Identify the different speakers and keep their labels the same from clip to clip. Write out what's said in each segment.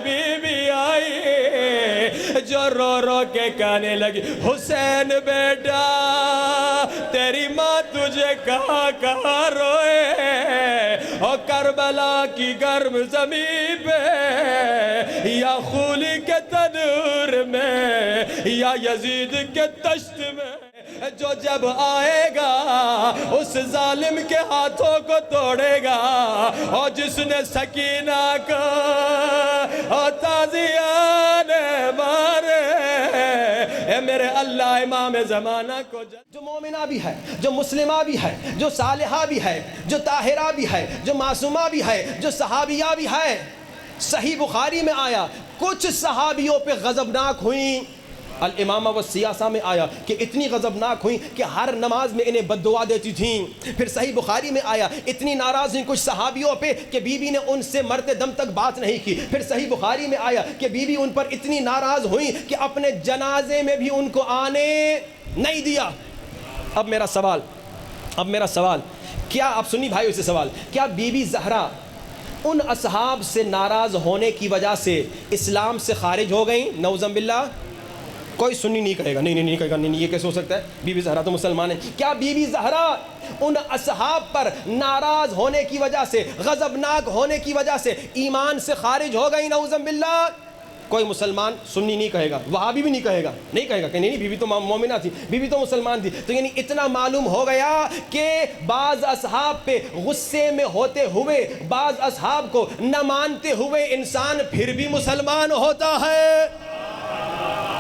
Speaker 1: Be be آئی جو رو رو کے کہنے لگی حسین بیٹا تیری ماں تجھے کہاں کہاں روئے اور کربلا کی گرم زمین پہ یا خولی کے تنور میں یا یزید کے تشت میں جو جب آئے گا اس ظالم کے ہاتھوں کو توڑے گا اور جس نے سکینہ کو اور تازیان مارے اے میرے اللہ امام زمانہ کو
Speaker 2: جو مومنہ بھی ہے جو مسلمہ بھی ہے جو صالحہ بھی ہے جو طاہرہ بھی ہے جو معصومہ بھی ہے جو صحابیہ بھی ہے. صحیح بخاری میں آیا کچھ صحابیوں پہ غضبناک ہوئیں. الامامہ والسیاسہ میں آیا کہ اتنی غضبناک ہوئیں کہ ہر نماز میں انہیں بد دعا دیتی تھیں. پھر صحیح بخاری میں آیا اتنی ناراض ہوئیں کچھ صحابیوں پہ کہ بی بی نے ان سے مرتے دم تک بات نہیں کی. پھر صحیح بخاری میں آیا کہ بی بی ان پر اتنی ناراض ہوئیں کہ اپنے جنازے میں بھی ان کو آنے نہیں دیا. اب میرا سوال کیا آپ سنی بھائیوں سے سوال کیا بی بی زہرا ان اصحاب سے ناراض ہونے کی وجہ سے اسلام سے خارج ہو گئیں؟ نعوذ باللہ. کوئی سنی نہیں کہے گا نہیں کہے گا نہیں یہ کیسے ہو سکتا ہے, بی بی زہرا تو مسلمان ہے. کیا بی بی زہرا ان اصحاب پر ناراض ہونے کی وجہ سے غضبناک ہونے کی وجہ سے ایمان سے خارج ہو گئی؟ نعوذ باللہ. کوئی مسلمان سنی نہیں کہے گا, وہابی بھی نہیں کہے گا کہ نہیں بی بی تو مومنہ تھی, بی بی تو مسلمان تھی. تو یعنی اتنا معلوم ہو گیا کہ بعض اصحاب پہ غصے میں ہوتے ہوئے بعض اصحاب کو نہ مانتے ہوئے انسان پھر بھی مسلمان ہوتا ہے.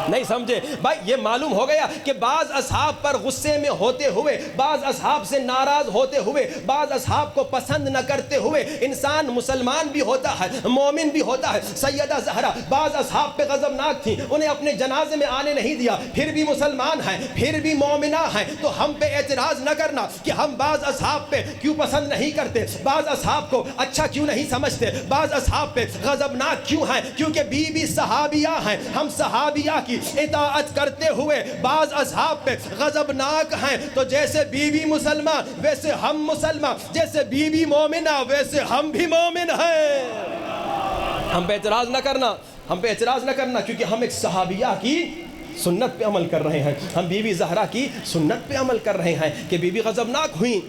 Speaker 2: نہیں سمجھے بھائی, یہ معلوم ہو گیا کہ بعض اصحاب پر غصے میں ہوتے ہوئے بعض اصحاب سے ناراض ہوتے ہوئے بعض اصحاب کو پسند نہ کرتے ہوئے انسان مسلمان بھی ہوتا ہے, مومن بھی ہوتا ہے. سیدہ زہرا بعض اصحاب پہ غضبناک تھیں, انہیں اپنے جنازے میں آنے نہیں دیا, پھر بھی مسلمان ہیں, پھر بھی مومنہ ہیں. تو ہم پہ اعتراض نہ کرنا کہ ہم بعض اصحاب پہ کیوں پسند نہیں کرتے, بعض اصحاب کو اچھا کیوں نہیں سمجھتے, بعض اصحاب پہ غضبناک کیوں ہیں. کیونکہ بی بی صحابیہ ہیں, ہم صحابیہ کی اطاعت کرتے ہوئے بعض اصحاب پہ غضبناک ہیں. تو جیسے بی بی مسلمان ویسے ہم مسلمان, جیسے بی بی مومنہ ویسے ہم بھی مومن ہیں. ہم پہ اعتراض نہ کرنا کیونکہ ہم ایک صحابیہ کی سنت پہ عمل کر رہے ہیں, ہم بی بی زہرا کی سنت پہ عمل کر رہے ہیں کہ بی بی غضبناک ہوئیں.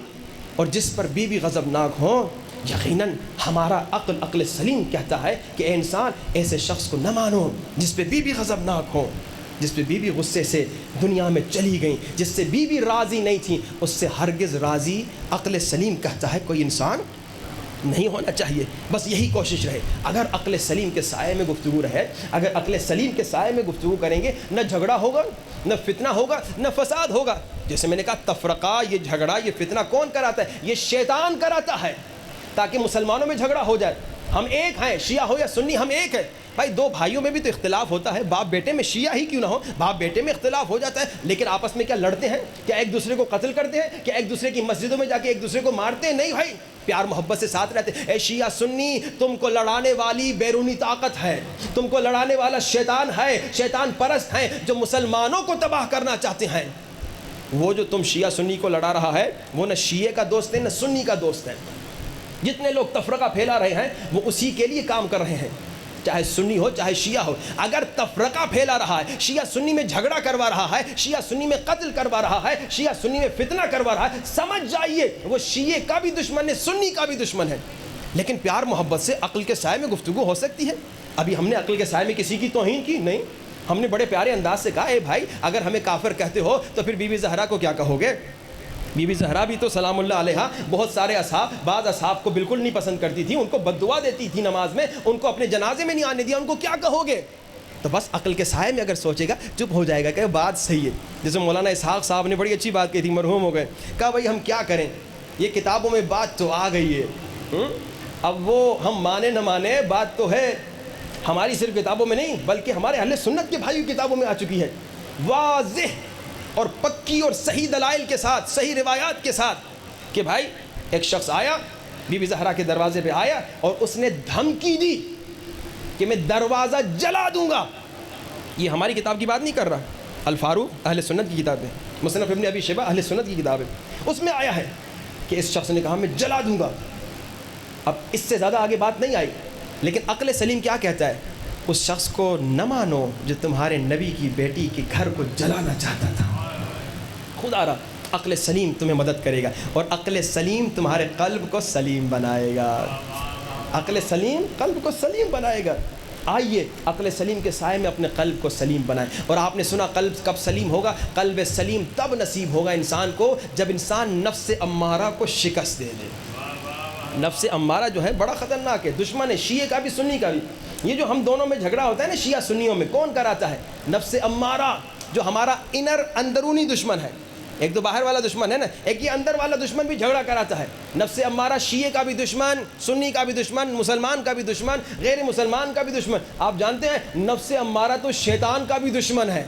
Speaker 2: اور جس پر بی بی غضبناک ہوں یقیناً ہمارا عقل سلیم کہتا ہے کہ اے انسان ایسے شخص کو نہ مانو جس پہ بی بی غضبناک ہوں, جس پہ بی بی غصے سے دنیا میں چلی گئیں, جس سے بی بی راضی نہیں تھیں, اس سے ہرگز راضی عقل سلیم کہتا ہے کوئی انسان نہیں ہونا چاہیے. بس یہی کوشش رہے. اگر عقل سلیم کے سائے میں گفتگو رہے, اگر عقل سلیم کے سائے میں گفتگو کریں گے, نہ جھگڑا ہوگا, نہ فتنہ ہوگا, نہ فساد ہوگا. جیسے میں نے کہا تفرقہ, یہ جھگڑا, یہ فتنہ کون کراتا ہے؟ یہ شیطان کراتا ہے تاکہ مسلمانوں میں جھگڑا ہو جائے. ہم ایک ہیں, شیعہ ہو یا سنی, ہم ایک ہیں. بھائی دو بھائیوں میں بھی تو اختلاف ہوتا ہے, باپ بیٹے میں شیعہ ہی کیوں نہ ہو, باپ بیٹے میں اختلاف ہو جاتا ہے, لیکن آپس میں کیا لڑتے ہیں؟ کیا ایک دوسرے کو قتل کرتے ہیں؟ کیا ایک دوسرے کی مسجدوں میں جا کے ایک دوسرے کو مارتے ہیں؟ نہیں بھائی, پیار محبت سے ساتھ رہتے. اے شیعہ سنی, تم کو لڑانے والی بیرونی طاقت ہے, تم کو لڑانے والا شیطان ہے, شیطان پرست ہیں جو مسلمانوں کو تباہ کرنا چاہتے ہیں. وہ جو تم شیعہ سنی کو لڑا رہا ہے وہ نہ شیعہ کا دوست ہے نہ سنی کا دوست ہے. جتنے لوگ تفرقہ پھیلا رہے ہیں وہ اسی کے لیے کام کر رہے ہیں, چاہے سنی ہو چاہے شیعہ ہو. اگر تفرقہ پھیلا رہا ہے, شیعہ سنی میں جھگڑا کروا رہا ہے, شیعہ سنی میں قتل کروا رہا ہے, شیعہ سنی میں فتنہ کروا رہا ہے, سمجھ جائیے وہ شیعہ کا بھی دشمن ہے, سنی کا بھی دشمن ہے. لیکن پیار محبت سے عقل کے سائے میں گفتگو ہو سکتی ہے. ابھی ہم نے عقل کے سائے میں کسی کی توہین کی نہیں, ہم نے بڑے پیارے انداز سے کہا اے بھائی اگر ہمیں کافر کہتے ہو تو پھر بی بی زہرا کو کیا کہو گے؟ بی بی زہرا بھی تو سلام اللہ علیہا بہت سارے اصحاب, بعض اصحاب کو بالکل نہیں پسند کرتی تھی, ان کو بد دعا دیتی تھی نماز میں, ان کو اپنے جنازے میں نہیں آنے دیا, ان کو کیا کہو گے؟ تو بس عقل کے سائے میں اگر سوچے گا چپ ہو جائے گا کہ بات صحیح ہے. جیسے مولانا اسحاق صاحب نے بڑی اچھی بات کہی تھی, مرحوم ہو گئے, کہا بھائی ہم کیا کریں, یہ کتابوں میں بات تو آ گئی ہے, اب وہ ہم مانے نہ مانے بات تو ہے, ہماری صرف کتابوں میں نہیں بلکہ ہمارے اہل سنت کے بھائیوں کی کتابوں میں آ چکی ہے, واضح اور پکی اور صحیح دلائل کے ساتھ, صحیح روایات کے ساتھ, کہ بھائی ایک شخص آیا, بی بی زہرا کے دروازے پہ آیا اور اس نے دھمکی دی کہ میں دروازہ جلا دوں گا. یہ ہماری کتاب کی بات نہیں کر رہا, الفاروق اہل سنت کی کتاب ہے, مصنف ابن ابی شیبہ اہل سنت کی کتاب ہے, اس میں آیا ہے کہ اس شخص نے کہا میں جلا دوں گا. اب اس سے زیادہ آگے بات نہیں آئی, لیکن عقل سلیم کیا کہتا ہے اس شخص کو نہ مانو جو تمہارے نبی کی بیٹی کے گھر کو جلانا چاہتا تھا. خدا را عقل سلیم تمہیں مدد کرے گا، اور عقل سلیم تمہارے قلب کو سلیم بنائے گا. عقل سلیم قلب کو سلیم بنائے گا. آئیے عقل سلیم کے سائے میں اپنے قلب کو سلیم بنائیں. اور آپ نے سنا قلب کب سلیم ہوگا؟ قلب سلیم تب نصیب ہوگا انسان کو جب انسان نفس امارہ کو شکست دے دے. نفس امارہ جو ہے بڑا خطرناک ہے، دشمن ہے، شیعہ کا بھی سنی کا بھی. یہ جو ہم دونوں میں جھگڑا ہوتا ہے نا شیعہ سنیوں میں، کون کراتا ہے؟ نفس امارہ، جو ہمارا اندرونی دشمن ہے. ایک تو باہر والا دشمن ہے نا، ایک یہ اندر والا دشمن بھی جھگڑا کراتا ہے. نفس امارہ شیعہ کا بھی دشمن، سنی کا بھی دشمن، مسلمان کا بھی دشمن، غیر مسلمان کا بھی دشمن. آپ جانتے ہیں نفس امارہ تو شیطان کا بھی دشمن ہے.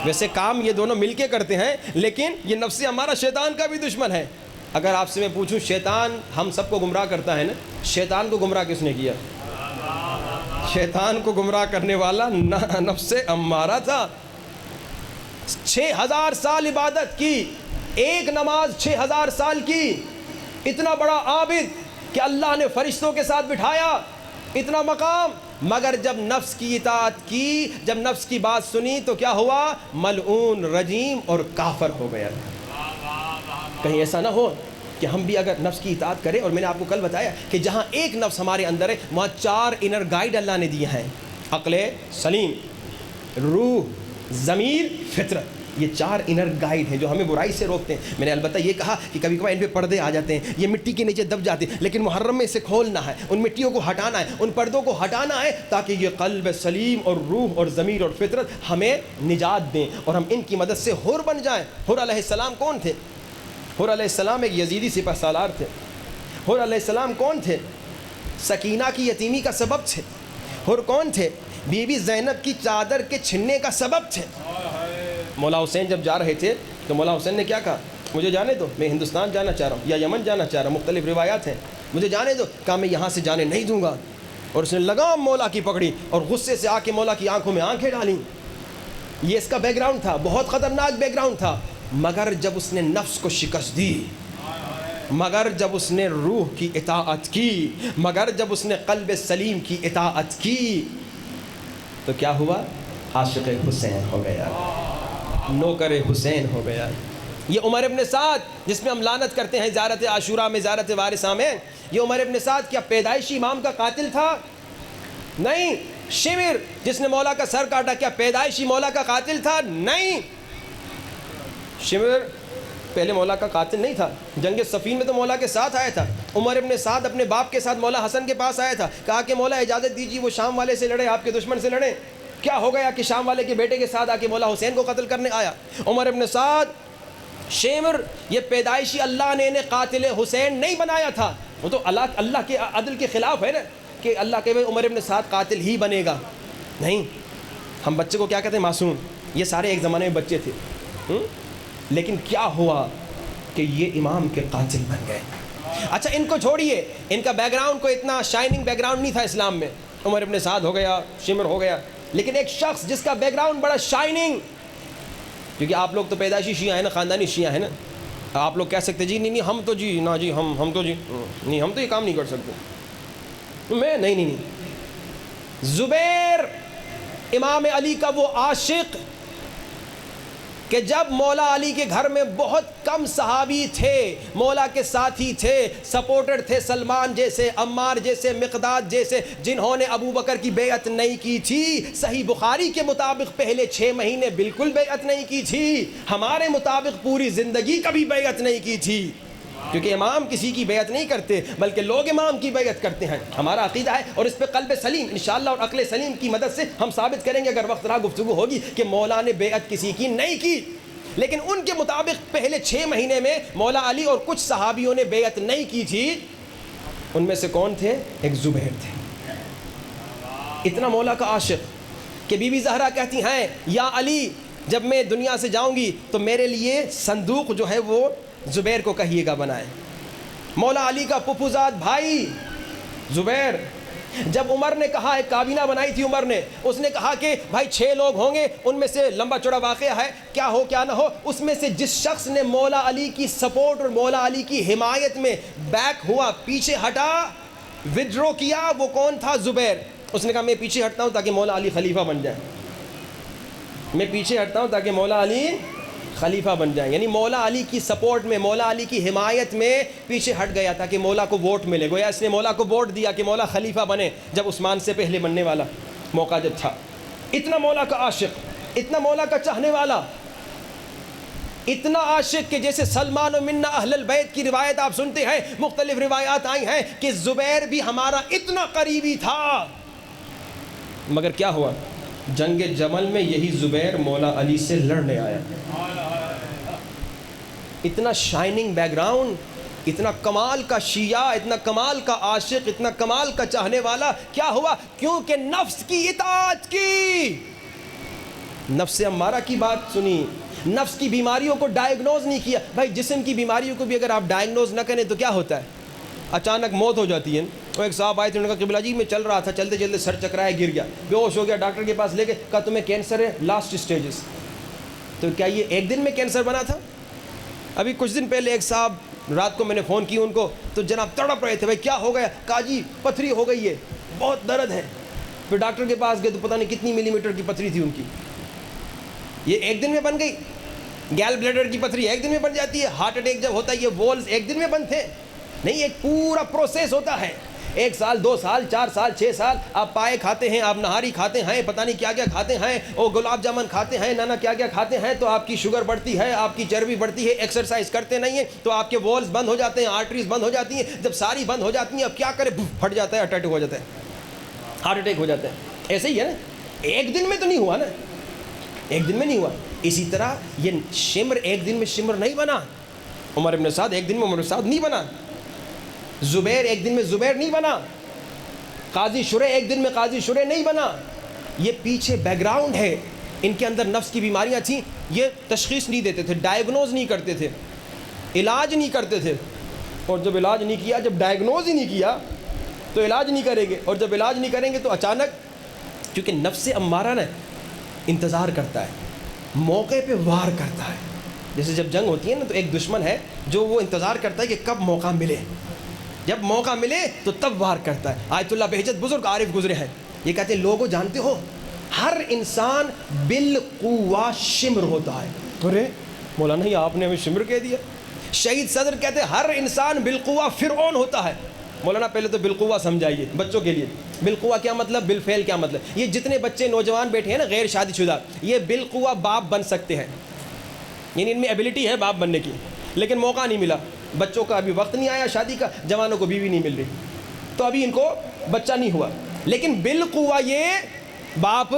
Speaker 2: ویسے کام یہ دونوں مل کے کرتے ہیں، لیکن یہ نفس امارہ شیطان کا بھی دشمن ہے. اگر آپ سے میں پوچھوں شیطان ہم سب کو گمراہ کرتا ہے نا، شیطان کو گمراہ کس نے کیا؟ شیطان کو گمراہ کرنے والا نفس امارہ تھا. 6000 سال عبادت کی، ایک نماز 6000 سال کی، اتنا بڑا عابد کہ اللہ نے فرشتوں کے ساتھ بٹھایا، اتنا مقام، مگر جب نفس کی اطاعت کی، جب نفس کی بات سنی تو کیا ہوا؟ ملعون، رجیم اور کافر ہو گیا. کہیں ایسا نہ ہو کہ ہم بھی اگر نفس کی اطاعت کریں، اور میں نے آپ کو کل بتایا کہ جہاں ایک نفس ہمارے اندر ہے وہاں 4 انر گائیڈ اللہ نے دیے ہیں: عقل سلیم، روح، ضمیر، فطرت. یہ 4 انر گائیڈ ہیں جو ہمیں برائی سے روکتے ہیں. میں نے البتہ یہ کہا کہ کبھی کبھی ان پہ پردے آ جاتے ہیں، یہ مٹی کے نیچے دب جاتے ہیں، لیکن محرم میں اسے کھولنا ہے، ان مٹیوں کو ہٹانا ہے، ان پردوں کو ہٹانا ہے، تاکہ یہ قلب سلیم اور روح اور ضمیر اور فطرت ہمیں نجات دیں اور ہم ان کی مدد سے حر بن جائیں. حر علیہ السلام کون تھے؟ حر علیہ السلام ایک یزیدی سپہ سالار تھے. حر علیہ السلام کون تھے؟ سکینہ کی یتیمی کا سبب تھے. حر کون تھے؟ بی بی زینب کی چادر کے چھننے کا سبب تھے. مولا حسین جب جا رہے تھے تو مولا حسین نے کیا کہا؟ مجھے جانے دو، میں ہندوستان جانا چاہ رہا ہوں یا یمن جانا چاہ رہا ہوں، مختلف روایات ہیں، مجھے جانے دو. کہا میں یہاں سے جانے نہیں دوں گا. اور اس نے لگام مولا کی پکڑی اور غصے سے آ کے مولا کی آنکھوں میں آنکھیں ڈالیں. یہ اس کا بیک گراؤنڈ تھا، بہت خطرناک بیک گراؤنڈ تھا. مگر جب اس نے نفس کو شکست دی، مگر جب اس نے روح کی اطاعت کی، مگر جب اس نے قلب سلیم کی اطاعت کی، تو کیا ہوا؟ عاشق حسین ہو گیا، نوکر حسین ہو گیا. یہ عمر ابن سعد جس میں ہم لعنت کرتے ہیں زیارت عاشوراء میں، زیارت وارثہ میں، یہ عمر ابن سعد کیا پیدائشی امام کا قاتل تھا؟ نہیں. شمر جس نے مولا کا سر کاٹا کیا پیدائشی مولا کا قاتل تھا؟ نہیں. شمر پہلے مولا کا قاتل نہیں تھا، جنگ صفین میں تو مولا کے ساتھ آیا تھا. عمر ابن سعد اپنے باپ کے ساتھ مولا حسن کے پاس آیا تھا، کہا کہ مولا اجازت دیجیے وہ شام والے سے لڑے، آپ کے دشمن سے لڑیں. کیا ہو گیا کہ شام والے کے بیٹے کے ساتھ آ کے مولا حسین کو قتل کرنے آیا؟ عمر ابن سعد شمر یہ پیدائشی اللہ نے انہیں قاتل حسین نہیں بنایا تھا. وہ تو اللہ کے عدل کے خلاف ہے نا کہ اللہ کے عمر ابن سعد قاتل ہی بنے گا. نہیں، ہم بچے کو کیا کہتے ہیں؟ معصوم. یہ سارے ایک زمانے میں بچے تھے، لیکن کیا ہوا کہ یہ امام کے قاتل بن گئے. اچھا ان کو چھوڑیے، ان کا بیک گراؤنڈ کو اتنا شائننگ بیک گراؤنڈ نہیں تھا اسلام میں. عمر ابن سعد ہو گیا، شمر ہو گیا، لیکن ایک شخص جس کا بیک گراؤنڈ بڑا شائننگ، کیونکہ آپ لوگ تو پیدائشی شیعہ ہیں نا، خاندانی شیعہ ہیں نا، آپ لوگ کہہ سکتے جی نہیں ہم تو جی نہ جی ہم تو جی نہیں، ہم تو یہ کام نہیں کر سکتے. میں نہیں. زبیر امام علی کا وہ عاشق کہ جب مولا علی کے گھر میں بہت کم صحابی تھے، مولا کے ساتھی تھے، سپورٹر تھے، سلمان جیسے، عمار جیسے، مقداد جیسے، جنہوں نے ابو بکر کی بیعت نہیں کی تھی. صحیح بخاری کے مطابق پہلے 6 مہینے بالکل بیعت نہیں کی تھی، ہمارے مطابق پوری زندگی کبھی بیعت نہیں کی تھی. کیونکہ امام کسی کی بیعت نہیں کرتے بلکہ لوگ امام کی بیعت کرتے ہیں. ہمارا عقیدہ ہے اور اس پہ قلب سلیم انشاءاللہ اور عقل سلیم کی مدد سے ہم ثابت کریں گے اگر وقت رہا گفتگو ہوگی کہ مولا نے بیعت کسی کی نہیں کی. لیکن ان کے مطابق پہلے 6 مہینے میں مولا علی اور کچھ صحابیوں نے بیعت نہیں کی تھی. ان میں سے کون تھے؟ ایک زبیر تھے. اتنا مولا کا عاشق کہ بی بی زہرا کہتی ہیں یا علی جب میں دنیا سے جاؤں گی تو میرے لیے صندوق جو ہے وہ زبیر کو کہیے گا بنائے. مولا علی کا پھپھوزاد بھائی زبیر، جب عمر نے کہا، ایک کابینہ بنائی تھی عمر نے، اس نے کہا کہ بھائی 6 لوگ ہوں گے، ان میں سے لمبا چوڑا واقعہ ہے، کیا ہو کیا نہ ہو، اس میں سے جس شخص نے مولا علی کی سپورٹ اور مولا علی کی حمایت میں بیک ہوا، پیچھے ہٹا، وڈرو کیا، وہ کون تھا؟ زبیر. اس نے کہا میں پیچھے ہٹتا ہوں تاکہ مولا علی خلیفہ بن جائے، میں پیچھے ہٹتا ہوں تاکہ مولا علی خلیفہ بن جائیں. یعنی مولا علی کی سپورٹ میں، مولا علی کی حمایت میں پیچھے ہٹ گیا تاکہ مولا کو ووٹ ملے. گویا اس نے مولا کو ووٹ دیا کہ مولا خلیفہ بنے، جب عثمان سے پہلے بننے والا موقع جب تھا. اتنا مولا کا عاشق، اتنا مولا کا چاہنے والا، اتنا عاشق کہ جیسے سلمان و منا اہل البیت کی روایت آپ سنتے ہیں، مختلف روایات آئی ہیں کہ زبیر بھی ہمارا اتنا قریبی تھا. مگر کیا ہوا؟ جنگ جمل میں یہی زبیر مولا علی سے لڑنے آیا. اتنا شائننگ بیک گراؤنڈ، اتنا کمال کا شیعہ، اتنا کمال کا عاشق، اتنا کمال کا چاہنے والا. کیا ہوا؟ کیونکہ نفس کی اطاعت کی، نفس امارہ کی بات سنی، نفس کی بیماریوں کو ڈائیگنوز نہیں کیا. بھائی جسم کی بیماریوں کو بھی اگر آپ ڈائیگنوز نہ کریں تو کیا ہوتا ہے؟ اچانک موت ہو جاتی ہے. وہ ایک صاحب آئے تھے، انہوں نے کہا قبلہ جی میں چل رہا تھا، چلتے چلتے سر چکرایا، گر گیا، بے ہوش ہو گیا. ڈاکٹر کے پاس لے کے کہا تمہیں کینسر ہے، لاسٹ سٹیجز. تو کیا یہ ایک دن میں کینسر بنا تھا؟ ابھی کچھ دن پہلے ایک صاحب رات کو میں نے فون کی ان کو، تو جناب تڑپ رہے تھے، بھائی کیا ہو گیا؟ کہا جی پتھری ہو گئی ہے، بہت درد ہے. پھر ڈاکٹر کے پاس گئے تو پتہ نہیں کتنی ملی میٹر کی پتھری تھی ان کی. یہ ایک دن میں بن گئی. گیل بلیڈر کی پتھری ایک دن میں بن جاتی ہے. ہارٹ اٹیک جب ہوتا ہے یہ وولز ایک دن میں بنتے ہیں؟ نہیں، ایک پورا پروسیس ہوتا ہے. 1 سال 2 سال 4 سال 6 سال آپ پائے کھاتے ہیں، آپ نہاری کھاتے ہیں، پتہ نہیں کیا کیا کھاتے ہیں، اور گلاب جامن کھاتے ہیں، نانا کیا کیا کھاتے ہیں، تو آپ کی شوگر بڑھتی ہے، آپ کی چربی بڑھتی ہے. ایکسرسائز کرتے نہیں ہیں تو آپ کے وولز بند ہو جاتے ہیں، آرٹریز بند ہو جاتی ہیں. جب ساری بند ہو جاتی ہیں اب کیا کرے؟ پھٹ جاتا ہے، اٹیک ہو جاتا ہے، ہارٹ اٹیک ہو جاتا ہے. ایسے ہی ہے نا، ایک دن میں تو نہیں ہوا نا، ایک دن میں نہیں ہوا. اسی طرح یہ شمر ایک دن میں شمر نہیں بنا. عمر ابن سعد ایک دن میں عمر ابن سعد نہیں بنا. زبیر ایک دن میں زبیر نہیں بنا. قاضی شرح ایک دن میں قاضی شرح نہیں بنا. یہ پیچھے بیک گراؤنڈ ہے. ان کے اندر نفس کی بیماریاں تھیں، یہ تشخیص نہیں دیتے تھے، ڈائیگنوز نہیں کرتے تھے، علاج نہیں کرتے تھے. اور جب علاج نہیں کیا، جب ڈائیگنوز ہی نہیں کیا تو علاج نہیں کریں گے. اور جب علاج نہیں کریں گے تو اچانک، کیونکہ نفس امارہ نا انتظار کرتا ہے، موقع پہ وار کرتا ہے. جیسے جب جنگ ہوتی ہے نا تو ایک دشمن ہے جو وہ انتظار کرتا ہے کہ کب موقع ملے، جب موقع ملے تو تب وار کرتا ہے. آیت اللہ بہجت بزرگ عارف گزرے ہیں، یہ کہتے ہیں لوگوں جانتے ہو ہر انسان بالقوہ شمر ہوتا ہے. ارے مولانا یہ آپ نے ہمیں شمر کہہ دیا. شہید صدر کہتے ہیں ہر انسان بالقوہ فرعون ہوتا ہے. مولانا پہلے تو بالقوہ سمجھائیے بچوں کے لیے. بالقوہ کیا مطلب؟ بالفعل کیا مطلب؟ یہ جتنے بچے نوجوان بیٹھے ہیں نا غیر شادی شدہ، یہ بالقوہ باپ بن سکتے ہیں. یعنی ان میں ایبلٹی ہے باپ بننے کی، لیکن موقع نہیں ملا. بچوں کا ابھی وقت نہیں آیا شادی کا، جوانوں کو بیوی نہیں مل رہی، تو ابھی ان کو بچہ نہیں ہوا. لیکن بالقوہ یہ باپ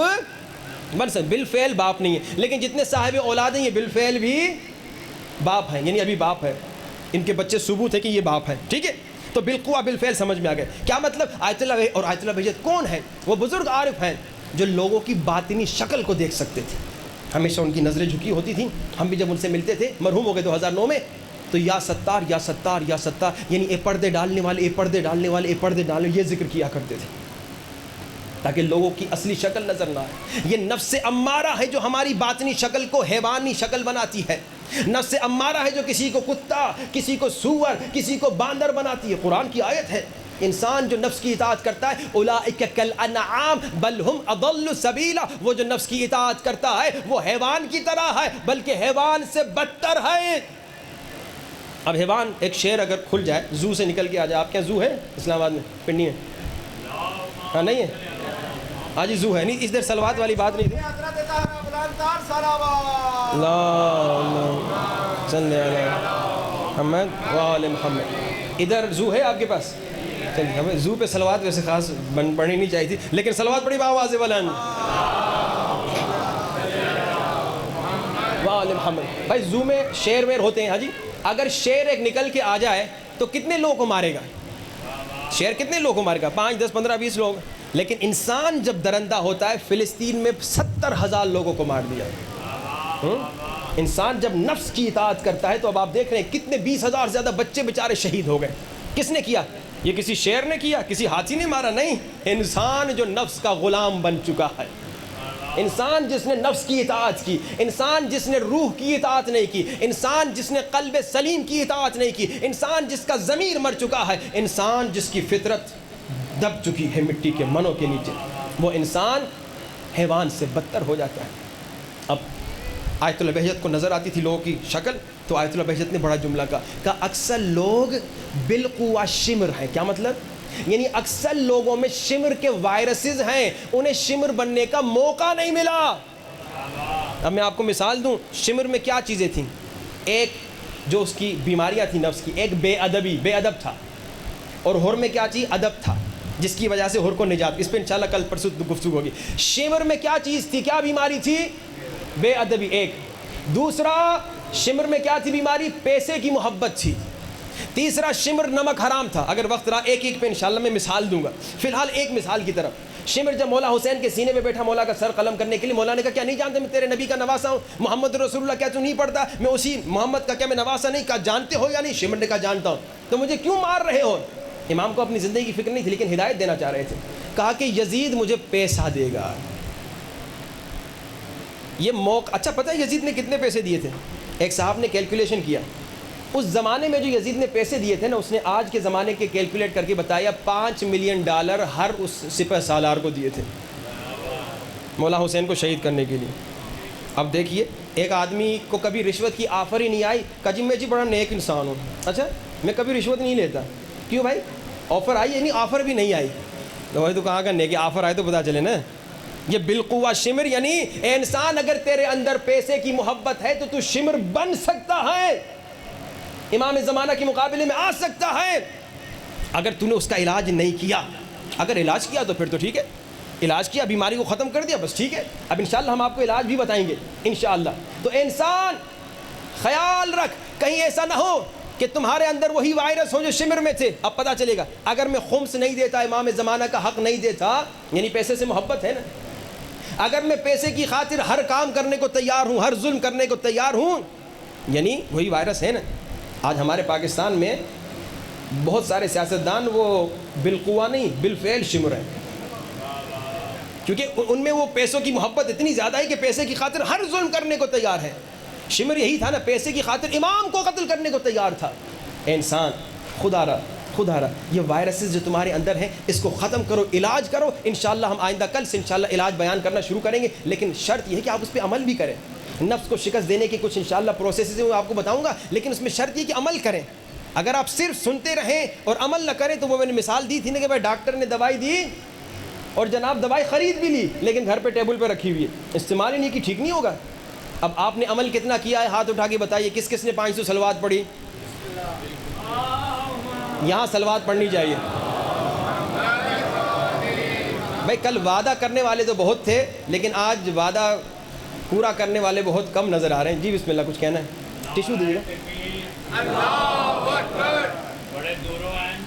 Speaker 2: بن سکتے، بالفعل باپ نہیں ہے. لیکن جتنے صاحب اولاد ہیں یہ بالفعل بھی باپ ہیں، یعنی ابھی باپ ہے، ان کے بچے ثبوت ہے کہ یہ باپ ہے. ٹھیک ہے، تو بالقوہ بالفعل سمجھ میں آ گئے. کیا مطلب؟ آیت اللہ اور آیت اللہ بہجت کون ہے؟ وہ بزرگ عارف ہیں جو لوگوں کی باطنی شکل کو دیکھ سکتے تھے. ہمیشہ ان کی نظریں جھکی ہوتی تھیں. ہم بھی جب ان سے ملتے تھے، مرحوم ہو گئے 2009 میں، تو یا ستار یا ستار یا ستار، یعنی اے پردے ڈالنے والے، اے پردے ڈالنے والے، اے پردے ڈالنے، یہ ذکر کیا کرتے تھے تاکہ لوگوں کی اصلی شکل نظر نہ آئے. یہ نفس امارہ ہے جو ہماری باطنی شکل کو حیوانی شکل بناتی ہے. نفس امارہ ہے جو کسی کو کتا، کسی کو سور، کسی کو باندر بناتی ہے. قرآن کی آیت ہے، انسان جو نفس کی اطاعت کرتا ہے اولئک کالانعام بل ہم اضل سبیلا، وہ جو نفس کی اطاعت کرتا ہے وہ حیوان کی طرح ہے بلکہ حیوان سے بدتر ہے. اب حیوان، ایک شیر اگر کھل جائے، زو سے نکل کے آ جائے. آپ کے یہاں زو ہے اسلام آباد میں؟ پنڈی میں؟ ہاں نہیں ہے؟ ہاں جی زو ہے. نہیں ادھر سلوات والی بات نہیں تھی. اللہم صلی علی محمد وآل محمد. ادھر زو ہے آپ کے پاس؟ چلیے، ہمیں زو پہ سلوات ویسے خاص پڑھنی نہیں چاہیے تھی، لیکن سلوات پڑھی بآواز بلند وآل محمد. بھائی زو میں شیر ویر ہوتے ہیں. ہاں جی، اگر شیر ایک نکل کے آ جائے تو کتنے لوگوں کو مارے گا؟ شیر کتنے لوگوں کو مارے گا؟ 5 10 15 20 لوگ. لیکن انسان جب درندہ ہوتا ہے، فلسطین میں 70,000 لوگوں کو مار دیا. انسان جب نفس کی اطاعت کرتا ہے تو اب آپ دیکھ رہے ہیں کتنے 20,000 زیادہ بچے بیچارے شہید ہو گئے. کس نے کیا؟ یہ کسی شیر نے کیا؟ کسی ہاتھی نے مارا؟ نہیں، انسان جو نفس کا غلام بن چکا ہے، انسان جس نے نفس کی اطاعت کی، انسان جس نے روح کی اطاعت نہیں کی، انسان جس نے قلب سلیم کی اطاعت نہیں کی، انسان جس کا ضمیر مر چکا ہے، انسان جس کی فطرت دب چکی ہے مٹی کے منوں کے نیچے، وہ انسان حیوان سے بدتر ہو جاتا ہے۔ اب آیت البہجت کو نظر آتی تھی لوگوں کی شکل، تو آیت البہجت نے بڑا جملہ کہا اکثر لوگ بالقوہ شمر ہیں۔ کیا مطلب؟ یعنی اکثر لوگوں میں شمر کے وائرسز ہیں، انہیں شمر بننے کا موقع نہیں ملا۔ اب میں آپ کو مثال دوں، شمر میں کیا چیزیں تھیں؟ ایک جو اس کی بیماریاں تھیں نفس کی، ایک بے ادب تھا، اور ہر میں کیا چیز؟ ادب تھا، جس کی وجہ سے ہر کو نجات۔ اس پہ انشاءاللہ کل پرسوں گفتگو ہوگی۔ شمر میں کیا چیز تھی، کیا بیماری تھی؟ بے ادبی ایک۔ دوسرا شمر میں کیا تھی بیماری؟ پیسے کی محبت تھی۔ تیسرا شمر نمک حرام تھا۔ اگر وقت رہا ایک ایک پہ انشاءاللہ میں مثال دوں گا، فی الحال ایک مثال کی طرف۔ شمر جب مولا حسین کے سینے پہ بیٹھا مولا کا سر قلم کرنے کے لیے، مولا نے کہا کیا نہیں جانتے میں تیرے نبی کا نواسا ہوں، محمد رسول اللہ، کیا تو نہیں پڑھتا میں اسی محمد کا کیا میں نواسا نہیں؟ کہا جانتے ہو یا نہیں؟ شمر نے کہا جانتا ہوں۔ تو مجھے کیوں مار رہے ہو؟ امام کو اپنی زندگی کی فکر نہیں تھی، لیکن ہدایت دینا چاہ رہے تھے۔ کہا کہ یزید مجھے پیسہ دے گا۔ یہ موقع اچھا پتہ ہے یزید نے کتنے پیسے دیے تھے؟ ایک صاحب نے کیلکولیشن کیا، اس زمانے میں جو یزید نے پیسے دیے تھے نا، اس نے آج کے زمانے کے کیلکولیٹ کر کے بتایا $5 ملین ہر اس سپہ سالار کو دیے تھے مولا حسین کو شہید کرنے کے لیے۔ اب دیکھیے ایک آدمی کو کبھی رشوت کی آفر ہی نہیں آئی، کہا جی میں بڑا نیک انسان ہوں، اچھا میں کبھی رشوت نہیں لیتا۔ کیوں بھائی؟ آفر آئی یعنی آفر بھی نہیں آئی، تو وہی تو کہاں کا نیک، آفر آئے تو پتہ چلے نا۔ یہ بالقوہ شمر، یعنی اے انسان اگر تیرے اندر پیسے کی محبت ہے تو شمر بن سکتا ہے، امام زمانہ کے مقابلے میں آ سکتا ہے، اگر تو نے اس کا علاج نہیں کیا۔ اگر علاج کیا تو پھر تو ٹھیک ہے، علاج کیا، بیماری کو ختم کر دیا، بس ٹھیک ہے۔ اب انشاءاللہ ہم آپ کو علاج بھی بتائیں گے انشاءاللہ۔ تو انسان خیال رکھ کہیں ایسا نہ ہو کہ تمہارے اندر وہی وائرس ہو جو شمر میں تھے۔ اب پتہ چلے گا اگر میں خمس نہیں دیتا، امام زمانہ کا حق نہیں دیتا، یعنی پیسے سے محبت ہے نا، اگر میں پیسے کی خاطر ہر کام کرنے کو تیار ہوں، ہر ظلم کرنے کو تیار ہوں، یعنی وہی وائرس ہے نا۔ آج ہمارے پاکستان میں بہت سارے سیاستدان وہ بالقوہ نہیں بالفعل شمر ہیں، کیونکہ ان میں وہ پیسوں کی محبت اتنی زیادہ ہے کہ پیسے کی خاطر ہر ظلم کرنے کو تیار ہے۔ شمر یہی تھا نا، پیسے کی خاطر امام کو قتل کرنے کو تیار تھا۔ اے انسان خدا را یہ وائرسز جو تمہارے اندر ہیں اس کو ختم کرو، علاج کرو۔ انشاءاللہ ہم آئندہ کل سے انشاءاللہ علاج بیان کرنا شروع کریں گے، لیکن شرط یہ ہے کہ آپ اس پہ عمل بھی کریں۔ نفس کو شکست دینے کی کچھ انشاءاللہ پروسیسز ہیں وہ آپ کو بتاؤں گا، لیکن اس میں شرط یہ کہ عمل کریں۔ اگر آپ صرف سنتے رہیں اور عمل نہ کریں تو وہ میں نے مثال دی تھی نا کہ بھائی ڈاکٹر نے دوائی دی اور جناب دوائی خرید بھی لی، لیکن گھر پہ ٹیبل پہ رکھی ہوئی ہے، استعمال ہی نہیں کی، ٹھیک نہیں ہوگا۔ اب آپ نے عمل کتنا کیا ہے؟ ہاتھ اٹھا کے بتائیے کس کس نے 500 صلوات پڑھی؟ یہاں صلوات پڑھنی چاہیے بھائی۔ کل وعدہ کرنے والے تو بہت تھے، لیکن آج وعدہ پورا کرنے والے بہت کم نظر آ رہے ہیں۔ جی بسم اللہ، کچھ کہنا ہے؟ ٹیشو دیجیے گا۔
Speaker 3: اللہ اکبر۔ بڑے دوروں ہیں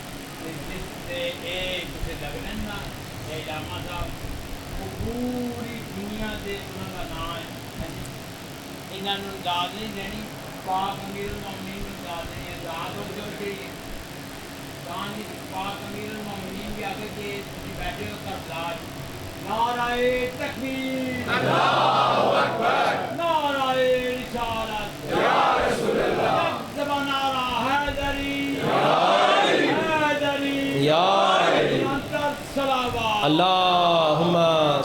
Speaker 3: ایک سے لگن نا یہ علامہ صاحب پوری دنیا سے انہوں کا نام ہے، انہوں نے داد نہیں دینی، پاک امیر المومنین نے داد نہیں ہے، داد ہو جو کہ دان پاک امیر المومنین بھی آگے کہ بیٹھے ہو کربلا، نعرہ تکبیر، اللہ اکبر، نعرہ رسالت، یا رسول اللہ، زبان نعرہ حیدری، حیدری،
Speaker 2: یا
Speaker 3: انتر صلوات،
Speaker 2: اللہم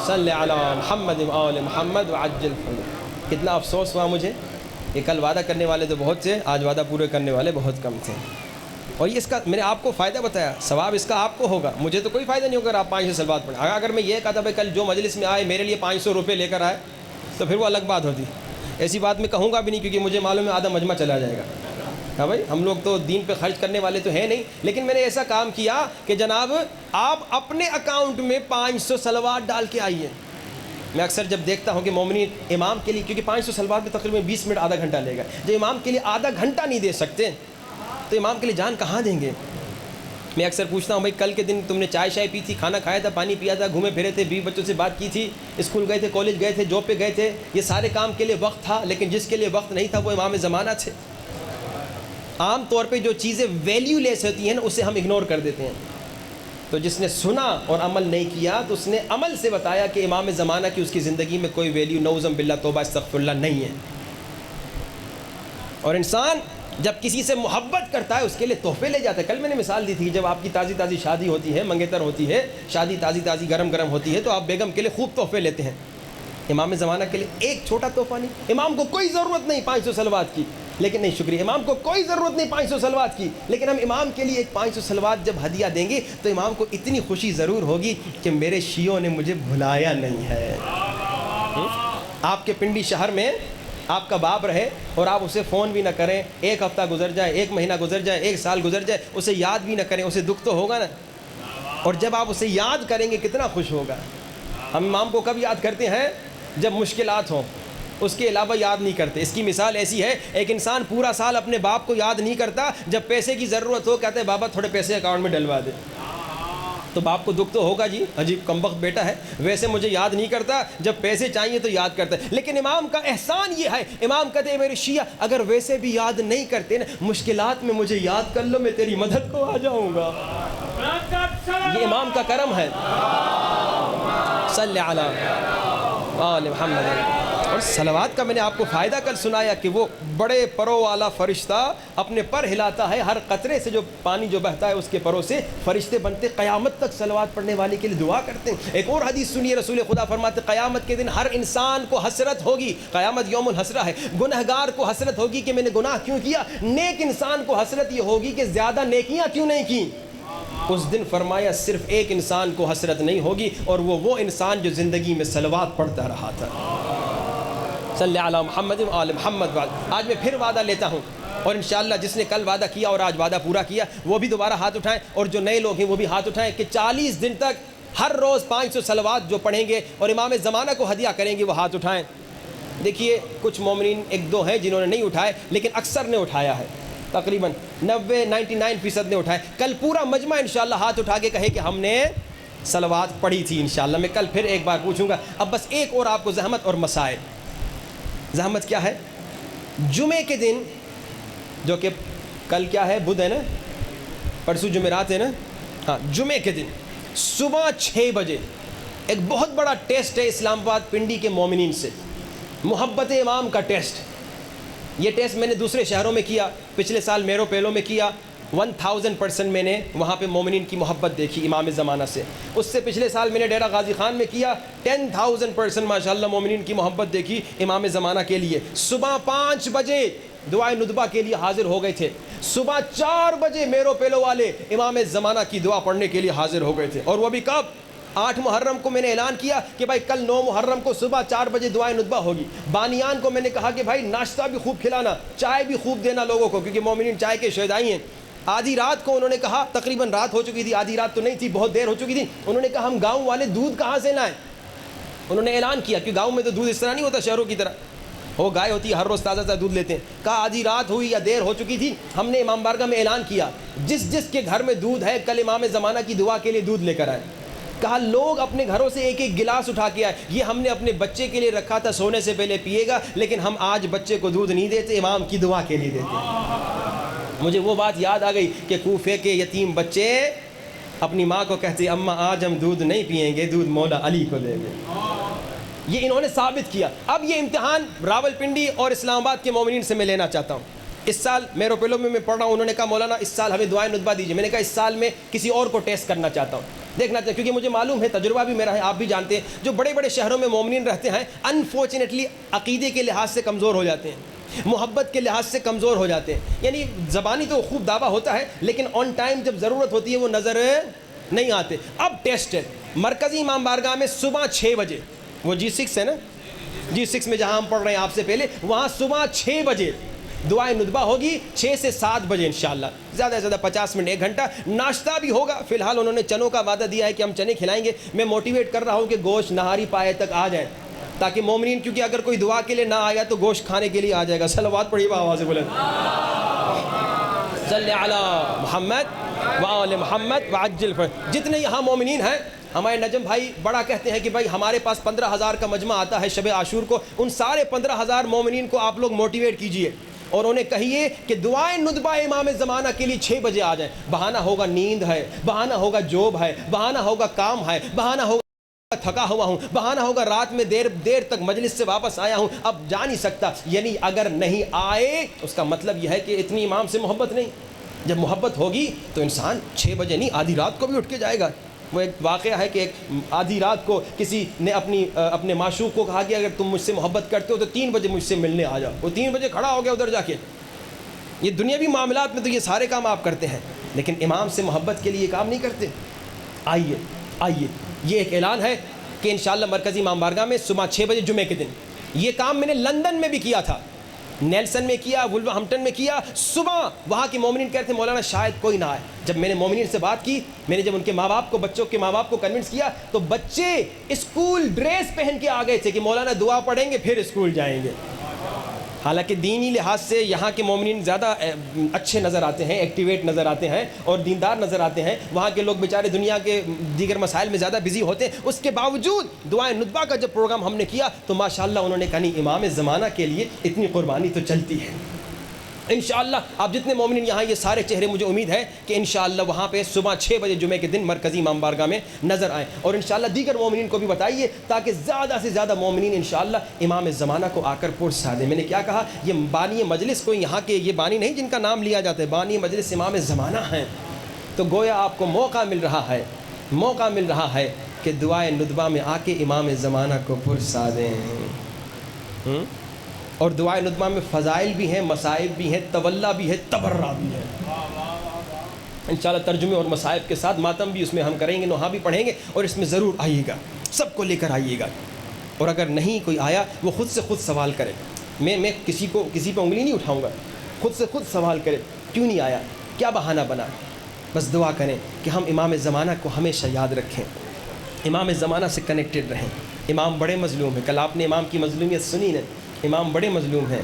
Speaker 2: صلی علی محمد و آل محمد وعجل فرجہ۔ کتنا افسوس ہوا مجھے کہ کل وعدہ کرنے والے تو بہت تھے، آج وعدہ پورے کرنے والے بہت کم تھے۔ اور یہ اس کا میں نے آپ کو فائدہ بتایا، ثواب اس کا آپ کو ہوگا، مجھے تو کوئی فائدہ نہیں ہوگا اگر آپ 500 صلوات پڑھیں۔ اگر میں یہ کہا تھا بھائی کل جو مجلس میں آئے میرے لیے 500 روپے لے کر آئے تو پھر وہ الگ بات ہوتی، ایسی بات میں کہوں گا بھی نہیں، کیونکہ مجھے معلوم ہے آدھا مجمع چلا جائے گا۔ ہاں بھائی ہم لوگ تو دین پہ خرچ کرنے والے تو ہیں نہیں، لیکن میں نے ایسا کام کیا کہ جناب آپ اپنے اکاؤنٹ میں 500 صلوات ڈال کے آئیے۔ میں اکثر جب دیکھتا ہوں کہ مومنین امام کے لیے، کیونکہ 500 صلوات میں تقریباً 20 منٹ آدھا گھنٹہ لے گا، جو امام کے لیے آدھا گھنٹہ نہیں دے سکتے تو امام کے لیے جان کہاں دیں گے؟ میں اکثر پوچھتا ہوں بھائی کل کے دن تم نے چائے شائے پی تھی، کھانا کھایا تھا، پانی پیا تھا، گھومے پھرے تھے، بیوی بچوں سے بات کی تھی، اسکول گئے تھے، کالج گئے تھے، جاب پہ گئے تھے، یہ سارے کام کے لیے وقت تھا، لیکن جس کے لیے وقت نہیں تھا وہ امام زمانہ تھے۔ عام طور پہ جو چیزیں ویلیو لیس ہوتی ہیں نا اسے ہم اگنور کر دیتے ہیں، تو جس نے سنا اور عمل نہیں کیا تو اس نے عمل سے بتایا کہ امام زمانہ کی اس کی زندگی میں کوئی ویلیو نعوذ باللہ توبہ استغفر اللہ نہیں ہے۔ اور انسان جب کسی سے محبت کرتا ہے اس کے لیے تحفے لے جاتا ہے. کل میں نے مثال دی تھی جب آپ کی تازی تازی شادی ہوتی ہے, منگیتر ہوتی ہے, شادی تازی تازی گرم گرم ہوتی ہے تو آپ بیگم کے لیے خوب تحفے لیتے ہیں. امام زمانہ کے لیے ایک چھوٹا تحفہ نہیں. امام کو کوئی ضرورت نہیں 500 صلوات کی, لیکن نہیں شکریہ, امام کو کوئی ضرورت نہیں 500 صلوات کی, لیکن ہم امام کے لیے ایک 500 صلوات جب ہدیہ دیں گے تو امام کو اتنی خوشی ضرور ہوگی کہ میرے شیعوں نے مجھے بھلایا نہیں ہے. آپ کے پنڈی شہر میں آپ کا باپ رہے اور آپ اسے فون بھی نہ کریں, ایک ہفتہ گزر جائے, ایک مہینہ گزر جائے, ایک سال گزر جائے, اسے یاد بھی نہ کریں, اسے دکھ تو ہوگا نا. اور جب آپ اسے یاد کریں گے کتنا خوش ہوگا. ہم امام کو کب یاد کرتے ہیں؟ جب مشکلات ہوں, اس کے علاوہ یاد نہیں کرتے. اس کی مثال ایسی ہے, ایک انسان پورا سال اپنے باپ کو یاد نہیں کرتا, جب پیسے کی ضرورت ہو کہتے ہیں بابا تھوڑے پیسے اکاؤنٹ میں ڈلوا دے. تو باپ کو دکھ تو ہوگا جی, عجیب کمبخت بیٹا ہے, ویسے مجھے یاد نہیں کرتا, جب پیسے چاہیے تو یاد کرتا ہے. لیکن امام کا احسان یہ ہے, امام کہتے ہیں میرے شیعہ اگر ویسے بھی یاد نہیں کرتے نا, مشکلات میں مجھے یاد کر لو, میں تیری مدد کو آ جاؤں گا. یہ امام کا کرم ہے. صلی علی آل محمد. اور صلوات کا میں نے آپ کو فائدہ کل سنایا کہ وہ بڑے پروں والا فرشتہ اپنے پر ہلاتا ہے, ہر قطرے سے جو پانی جو بہتا ہے اس کے پروں سے فرشتے بنتے, قیامت تک صلوات پڑھنے والے کے لیے دعا کرتے ہیں. ایک اور حدیث سنیے, رسول خدا فرماتے قیامت کے دن ہر انسان کو حسرت ہوگی, قیامت یوم الحسرہ ہے, گنہگار کو حسرت ہوگی کہ میں نے گناہ کیوں کیا, نیک انسان کو حسرت یہ ہوگی کہ زیادہ نیکیاں کیوں نہیں کی. اس دن فرمایا صرف ایک انسان کو حسرت نہیں ہوگی, اور وہ انسان جو زندگی میں صلوات پڑھتا رہا تھا. صلی علی محمد و آل محمد. آج میں پھر وعدہ لیتا ہوں, اور انشاءاللہ جس نے کل وعدہ کیا اور آج وعدہ پورا کیا وہ بھی دوبارہ ہاتھ اٹھائیں, اور جو نئے لوگ ہیں وہ بھی ہاتھ اٹھائیں کہ 40 دن تک ہر روز 500 صلوات جو پڑھیں گے اور امام زمانہ کو ہدیہ کریں گے وہ ہاتھ اٹھائیں. دیکھیے کچھ مومنین ایک دو ہیں جنہوں نے نہیں اٹھائے, لیکن اکثر نے اٹھایا ہے, تقریباً 99% نے اٹھائے. کل پورا مجمع انشاءاللہ ہاتھ اٹھا کے کہے کہ ہم نے صلوات پڑھی تھی. انشاءاللہ میں کل پھر ایک بار پوچھوں گا. اب بس ایک اور آپ کو زحمت اور مسائل. زحمت کیا ہے؟ جمعے کے دن جو کہ کل کیا ہے, بدھ ہے نا, پرسوں جمعرات ہے نا, ہاں جمعے کے دن صبح 6 بجے ایک بہت بڑا ٹیسٹ ہے اسلام آباد پنڈی کے مومنین سے, محبت امام کا ٹیسٹ. یہ ٹیسٹ میں نے دوسرے شہروں میں کیا, پچھلے سال میرو پیلو میں کیا, 1000% میں نے وہاں پہ مومنین کی محبت دیکھی امام زمانہ سے. اس سے پچھلے سال میں نے ڈیرہ غازی خان میں کیا, 10,000% ماشاءاللہ مومنین کی محبت دیکھی امام زمانہ کے لیے. صبح 5 بجے دعائے ندبہ کے لیے حاضر ہو گئے تھے, صبح 4 بجے میرو پیلو والے امام زمانہ کی دعا پڑھنے کے لیے حاضر ہو گئے تھے. اور وہ بھی کب؟ 8 محرم کو میں نے اعلان کیا کہ بھائی کل 9 محرم کو صبح 4 بجے دعائے ندبہ ہوگی. بانیان کو میں نے کہا کہ بھائی ناشتہ بھی خوب کھلانا, چائے بھی خوب دینا لوگوں کو, کیونکہ مومنین چائے کے شہدائی ہیں. آدھی رات کو انہوں نے کہا, تقریباً رات ہو چکی تھی, آدھی رات تو نہیں تھی, بہت دیر ہو چکی تھی, انہوں نے کہا ہم گاؤں والے دودھ کہاں سے لائیں. انہوں نے اعلان کیا کہ گاؤں میں تو دودھ اس طرح نہیں ہوتا شہروں کی طرح, وہ گائے ہوتی ہے ہر روز تازہ تازہ دودھ لیتے ہیں. کہا آدھی رات ہوئی یا دیر ہو چکی تھی, ہم نے امام بارگاہ میں اعلان کیا جس جس کے گھر میں دودھ ہے کل امام زمانہ کی دعا کے لیے دودھ لے کر آئے. کہا لوگ اپنے گھروں سے ایک ایک گلاس اٹھا کے آئے, یہ ہم نے اپنے بچے کے لیے رکھا تھا, سونے سے پہلے پیے گا, لیکن ہم آج بچے کو دودھ نہیں دیتے, امام کی دعا کے لیے دیتے. مجھے وہ بات یاد آ گئی کہ کوفے کے یتیم بچے اپنی ماں کو کہتے اماں آج ہم دودھ نہیں پئیں گے, دودھ مولا علی کو دیں گے. یہ انہوں نے ثابت کیا. اب یہ امتحان راولپنڈی اور اسلام آباد کے مومنین سے میں لینا چاہتا ہوں. اس سال میرو پیلو میں پڑھ رہا ہوں, انہوں نے کہا مولانا اس سال ہمیں دعائیں ندبہ دیجیے. میں نے کہا اس سال میں کسی اور کو ٹیسٹ کرنا چاہتا ہوں, دیکھنا چاہتا ہوں, کیونکہ مجھے معلوم ہے, تجربہ بھی میرا ہے, آپ بھی جانتے ہیں, جو بڑے بڑے شہروں میں مومنین رہتے ہیں انفارچونیٹلی عقیدے کے لحاظ سے کمزور ہو جاتے ہیں, محبت کے لحاظ سے کمزور ہو جاتے ہیں. یعنی زبانی تو خوب دعویٰ ہوتا ہے, لیکن آن ٹائم جب ضرورت ہوتی ہے وہ نظر نہیں آتے. اب ٹیسٹ ہے مرکزی امام بارگاہ میں صبح 6 بجے, وہ G6 ہے نا, G6 میں جہاں ہم پڑھ رہے ہیں آپ سے پہلے, وہاں صبح 6 بجے دعائیں ندبہ ہوگی, 6 سے 7 بجے انشاءاللہ, زیادہ سے زیادہ 50 منٹ 1 گھنٹہ. ناشتہ بھی ہوگا. فی الحال انہوں نے چنوں کا وعدہ دیا ہے کہ ہم چنے کھلائیں گے. میں موٹیویٹ کر رہا ہوں کہ گوشت نہاری پائے تک آ جائے, تاکہ مومنین, کیونکہ اگر کوئی دعا کے لیے نہ آیا تو گوشت کھانے کے لیے آ جائے گا. صلوات پڑھیے آواز سے بلند, صلی علی محمد و آل محمد وعجل. جتنے یہاں مومنین ہیں, ہمارے نجم بھائی بڑا کہتے ہیں کہ بھائی ہمارے پاس 15,000 کا مجمع آتا ہے شب عاشور کو, ان سارے 15,000 مومنین کو آپ لوگ موٹیویٹ کیجئے اور انہیں کہیے کہ دعائیں ندبہ امام زمانہ کے لیے 6 بجے آ جائیں. بہانہ ہوگا نیند ہے, بہانہ ہوگا جوب ہے, بہانہ ہوگا کام ہے, بہانہ ہوگا تھکا ہوا ہوں، بہانہ ہوگا رات میں دیر تک مجلس سے واپس آیا ہوں، اب جا نہیں سکتا. یعنی اگر نہیں آئے اس کا مطلب یہ ہے کہ اتنی امام سے محبت نہیں. جب محبت ہوگی تو انسان 6 بجے نہیں آدھی رات کو بھی اٹھ کے جائے گا. وہ ایک واقعہ ہے کہ ایک آدھی رات کو کسی نے اپنے معشوق کو کہا کہ اگر تم مجھ سے محبت کرتے ہو تو 3 بجے مجھ سے ملنے آ جاؤ. وہ 3 بجے کھڑا ہو گیا ادھر جا کے. یہ دنیاوی معاملات میں تو یہ سارے کام آپ کرتے ہیں، لیکن امام سے محبت کے لیے یہ کام نہیں کرتے. آئیے یہ ایک اعلان ہے کہ انشاءاللہ مرکزی امام بارگاہ میں صبح 6 بجے جمعے کے دن. یہ کام میں نے لندن میں بھی کیا تھا، نیلسن میں کیا، ولورہمپٹن میں کیا. صبح وہاں کے مومنین کہتے ہیں مولانا شاید کوئی نہ آئے. جب میں نے مومنین سے بات کی، میں نے جب ان کے ماں باپ کو، بچوں کے ماں باپ کو کنونس کیا، تو بچے اسکول ڈریس پہن کے آ گئے تھے کہ مولانا دعا پڑھیں گے پھر اسکول جائیں گے. حالانکہ دینی لحاظ سے یہاں کے مومنین زیادہ اچھے نظر آتے ہیں، ایکٹیویٹ نظر آتے ہیں اور دیندار نظر آتے ہیں. وہاں کے لوگ بیچارے دنیا کے دیگر مسائل میں زیادہ بزی ہوتے ہیں. اس کے باوجود دعائے ندبہ کا جب پروگرام ہم نے کیا تو ماشاءاللہ انہوں نے کہا نہیں، امام زمانہ کے لیے اتنی قربانی تو چلتی ہے. انشاءاللہ آپ جتنے مومنین یہاں، یہ سارے چہرے مجھے امید ہے کہ انشاءاللہ وہاں پہ صبح 6 بجے جمعے کے دن مرکزی امام بارگاہ میں نظر آئیں. اور انشاءاللہ دیگر مومنین کو بھی بتائیے تاکہ زیادہ سے زیادہ مومنین انشاءاللہ امام زمانہ کو آ کر پرسا دیں. میں نے کیا کہا، یہ بانی مجلس کوئی یہاں کے یہ بانی نہیں جن کا نام لیا جاتا ہے، بانی مجلس امام زمانہ ہیں. تو گویا آپ کو موقع مل رہا ہے کہ دعائے ندبہ میں آ کے امام زمانہ کو پرسا دیں. اور دعائے ندبہ میں فضائل بھی ہیں، مصائب بھی ہیں، تولا بھی ہے، تبرع بھی ہے. انشاءاللہ ترجمے اور مصائب کے ساتھ ماتم بھی اس میں ہم کریں گے، نوحہ بھی پڑھیں گے. اور اس میں ضرور آئیے گا، سب کو لے کر آئیے گا. اور اگر نہیں کوئی آیا وہ خود سے خود سوال کرے. میں کسی پہ انگلی نہیں اٹھاؤں گا. خود سے خود سوال کرے کیوں نہیں آیا، کیا بہانہ بنا. بس دعا کریں کہ ہم امام زمانہ کو ہمیشہ یاد رکھیں، امام زمانہ سے کنیکٹڈ رہیں. امام بڑے مظلوم ہیں. کل آپ نے امام کی مظلومیت سنی نا، امام بڑے مظلوم ہیں.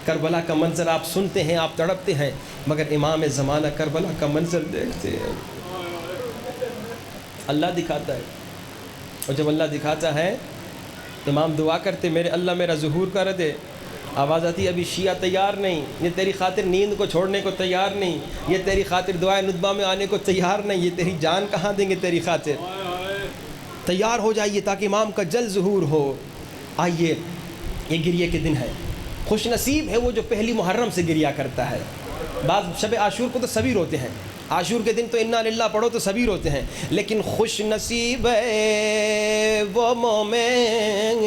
Speaker 2: کربلا کا منظر آپ سنتے ہیں، آپ تڑپتے ہیں، مگر امام زمانہ کربلا کا منظر دیکھتے ہیں. اللہ دکھاتا ہے، اور جب اللہ دکھاتا ہے امام دعا کرتے میرے اللہ میرا ظہور کر دے. آواز آتی ابھی شیعہ تیار نہیں، یہ تیری خاطر نیند کو چھوڑنے کو تیار نہیں، یہ تیری خاطر دعائے ندبہ میں آنے کو تیار نہیں، یہ تیری جان کہاں دیں گے تیری خاطر. تیار ہو جائیے تاکہ امام کا جلد ظہور ہو. آئیے، یہ گریے کے دن ہے. خوش نصیب ہے وہ جو پہلی محرم سے گریا کرتا ہے. بعض شب عاشور کو تو سبھی روتے ہیں، عاشور کے دن تو انا للہ پڑھو تو سبھی روتے ہیں، لیکن خوش نصیب ہے وہ مومن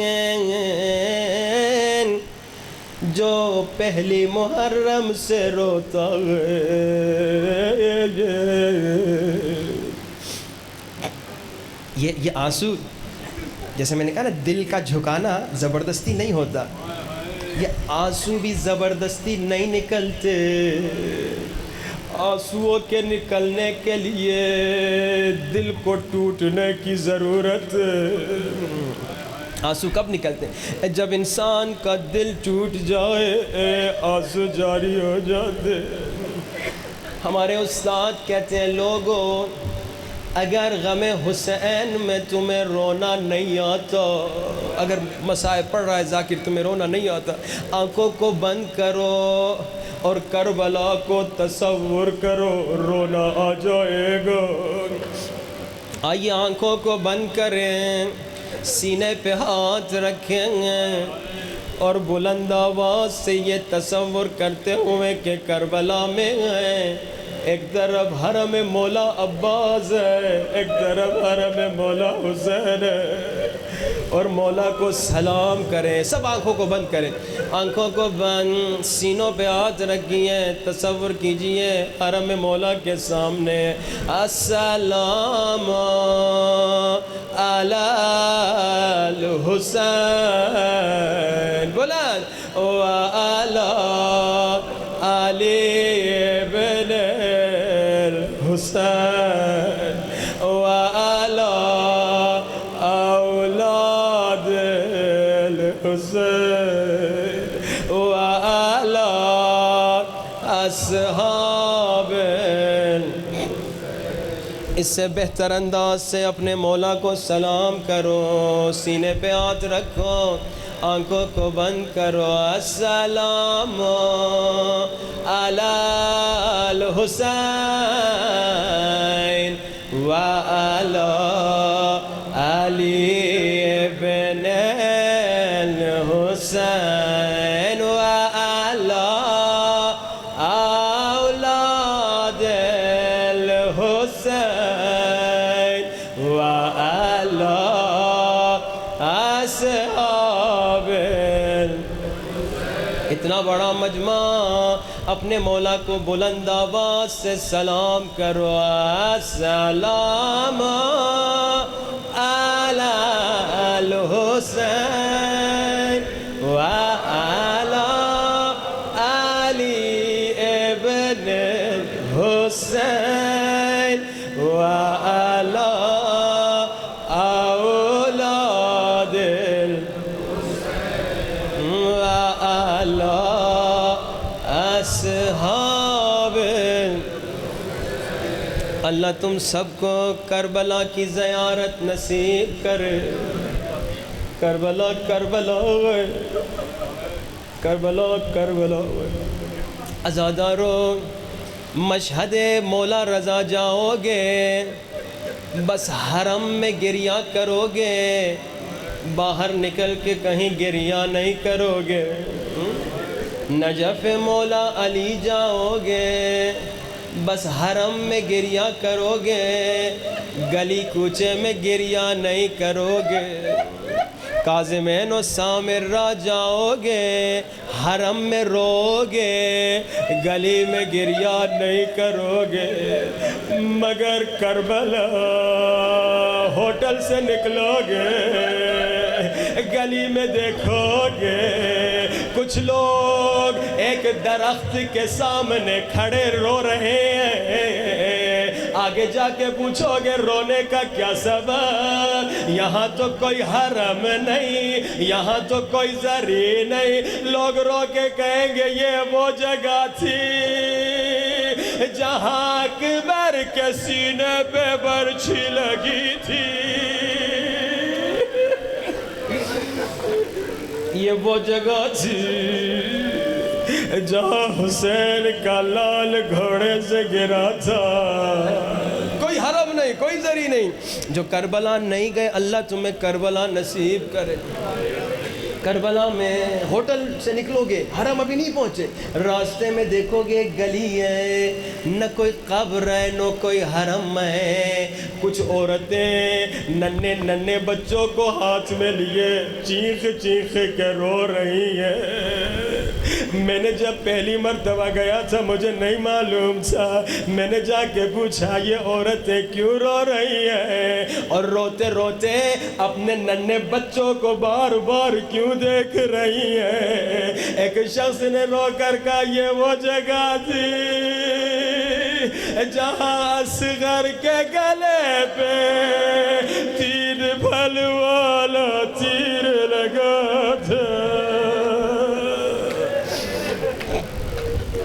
Speaker 2: جو پہلی محرم سے روتا ہے. یہ آنسو، جیسے میں نے کہا نا، دل کا جھکانا زبردستی نہیں ہوتا. یہ آنسو بھی زبردستی نہیں نکلتے. آنسوؤں کے نکلنے کے لیے دل کو ٹوٹنے کی ضرورت. آنسو کب نکلتے ہیں؟ جب انسان کا دل ٹوٹ جائے آنسو جاری ہو جاتے. ہمارے استاد کہتے ہیں لوگوں اگر غم حسین میں تمہیں رونا نہیں آتا، اگر مسائب پڑھ رہا ہے ذاکر تمہیں رونا نہیں آتا، آنکھوں کو بند کرو اور کربلا کو تصور کرو، رونا آ جائے گا. آئیے آنکھوں کو بند کریں، سینے پہ ہاتھ رکھیں اور بلند آواز سے یہ تصور کرتے ہوئے کہ کربلا میں ہیں، ایک طرف حرم مولا عباس ہے، ایک طرف حرم مولا حسین ہے، اور مولا کو سلام کریں. سب آنکھوں کو بند کریں، آنکھوں کو بند، سینوں پہ ہاتھ رکھیے، تصور کیجئے حرم مولا کے سامنے السلام علی الحسین بلند وعلی علی ابن الحسین وعلی اولاد الحسین وعلی اصحاب. اس سے بہتر انداز سے اپنے مولا کو سلام کرو، سینے پہ ہاتھ رکھو، آنکھوں کو بند کرو. السلام علی الحسین وعلی علی اصحاب اتنا بڑا مجمع اپنے مولا کو بلند آواز سے سلام کرو السلام علی الحسین وعلی علی ابن الحسین وعلی اولاد وعلی اصحاب اللہ تم سب کو کربلا کی زیارت نصیب کرے کربلا کربلا کربلا کربلا عزادارو مشہد مولا رضا جاؤ گے بس حرم میں گریہ کرو گے باہر نکل کے کہیں گریہ نہیں کرو گے نجف مولا علی جاؤ گے بس حرم میں گریہ کرو گے گلی کوچے میں گریہ نہیں کرو گے کاظمین و سامرہ جاؤ گے حرم میں رو گے گلی میں گریہ نہیں کرو گے مگر کربلا ہوٹل سے نکلو گے گلی میں دیکھو گے کچھ لوگ ایک درخت کے سامنے کھڑے رو رہے ہیں آگے جا کے پوچھو گے رونے کا کیا سبب یہاں تو کوئی حرم نہیں یہاں تو کوئی زری نہیں لوگ رو کے کہیں گے یہ وہ جگہ تھی جہاں اکبر کے سینے پہ برچھی لگی تھی یہ وہ جگہ تھی جہاں حسین کا لال گھوڑے سے گرا تھا کوئی حرم نہیں کوئی زری نہیں جو کربلا نہیں گئے اللہ تمہیں کربلا نصیب کرے کربلا میں ہوٹل سے نکلو گے حرم ابھی نہیں پہنچے راستے میں دیکھو گے گلی ہے نہ کوئی قبر ہے نہ کوئی حرم ہے کچھ عورتیں ننھے ننھے بچوں کو ہاتھ میں لیے چیخ چیخ کے رو رہی ہیں میں نے جب پہلی مرتبہ گیا تھا مجھے نہیں معلوم تھا میں نے جا کے پوچھا یہ عورتیں کیوں رو رہی ہیں اور روتے روتے اپنے ننھے بچوں کو بار بار کیوں دیکھ رہی ہیں ایک شخص نے رو کر کہا یہ وہ جگہ تھی جہاں اصغر کے گلے پہ تیر پھل والا تیر لگا تھا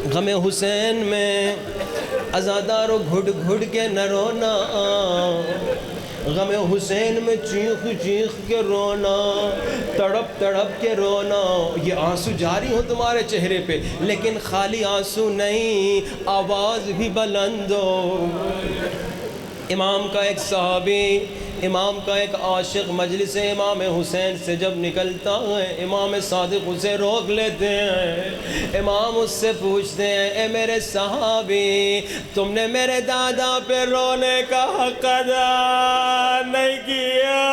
Speaker 2: غم حسین میں عزادارو گھٹ گھٹ کے نہ رونا غم حسین میں چیخ چیخ کے رونا تڑپ تڑپ کے رونا یہ آنسو جاری ہو تمہارے چہرے پہ لیکن خالی آنسو نہیں آواز بھی بلند ہو امام کا ایک صحابی امام کا ایک عاشق مجلس امام حسین سے جب نکلتا ہے امام صادق اسے روک لیتے ہیں امام اس سے پوچھتے ہیں اے میرے صحابی تم نے میرے دادا پہ رونے کا حق ادا نہیں کیا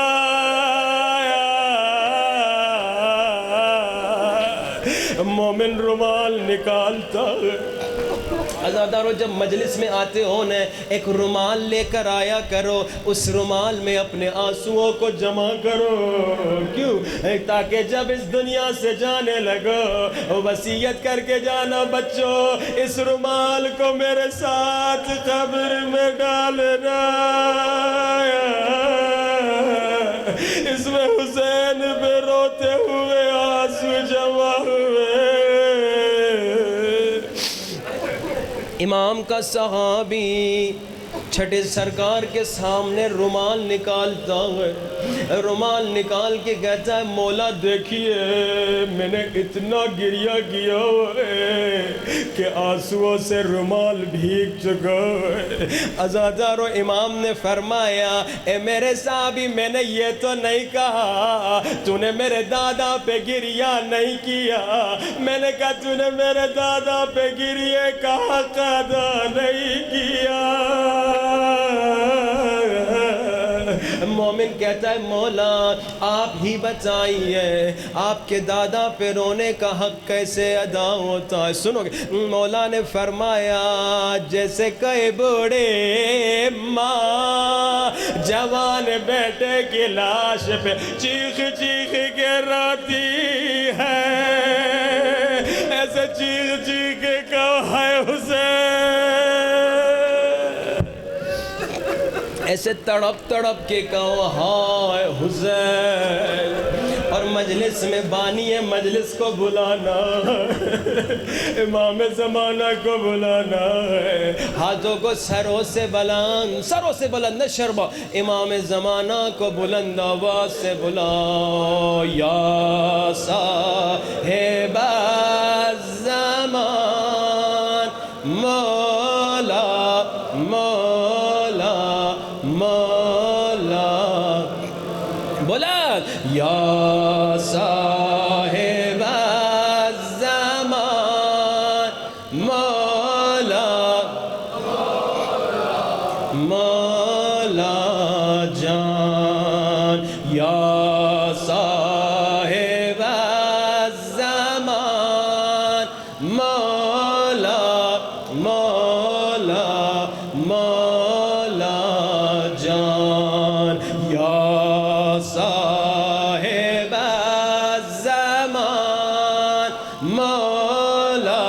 Speaker 2: مومن رومال نکالتا ہے عزادارو جب مجلس میں آتے ہو نا ایک رومال لے کر آیا کرو اس رومال میں اپنے آنسوؤں کو جمع کرو کیوں تاکہ جب اس دنیا سے جانے لگو وصیت کر کے جانا بچوں اس رومال کو میرے ساتھ قبر میں ڈالنا اس میں حسین پہ روتے ہوئے آنسو جمع ہوئے امام کا صحابی چھٹے سرکار کے سامنے رومال نکالتا ہے رومال نکال کے کہتا ہے مولا دیکھیے میں نے اتنا گریہ کیا ہے کہ آنسوؤں سے رومال بھیگ چکا ہے عزادارو امام نے فرمایا اے میرے صحابی میں نے یہ تو نہیں کہا تو نے میرے دادا پہ گریہ نہیں کیا میں نے کہا تو نے میرے دادا پہ گریہ کا حق ادا نہیں کیا مومن مومن کہتا ہے مولا آپ ہی بتائیے آپ کے دادا پہ رونے کا حق کیسے ادا ہوتا ہے؟ سنو گے مولا نے فرمایا جیسے کئی بوڑھے ماں جوان بیٹے کی لاش پہ چیخ چیخ کے روتی ہے، ایسے چیخ چیخ کے کہا ہے حسین، ایسے تڑپ تڑپ کے کہو ہائے حسین، اور مجلس میں بانی مجلس کو بلانا ہے، امام زمانہ کو بلانا ہے، ہاتھوں کو سروں سے بلند شربا امام زمانہ کو بلند آواز سے بلا، یا صاحب الزمان مولا مولا مولا، بولا یا صاحب الزمان مولا مولا جان، یا صاحب الزمان مولا مولا مولا جان، یا صاحب الزمان مولا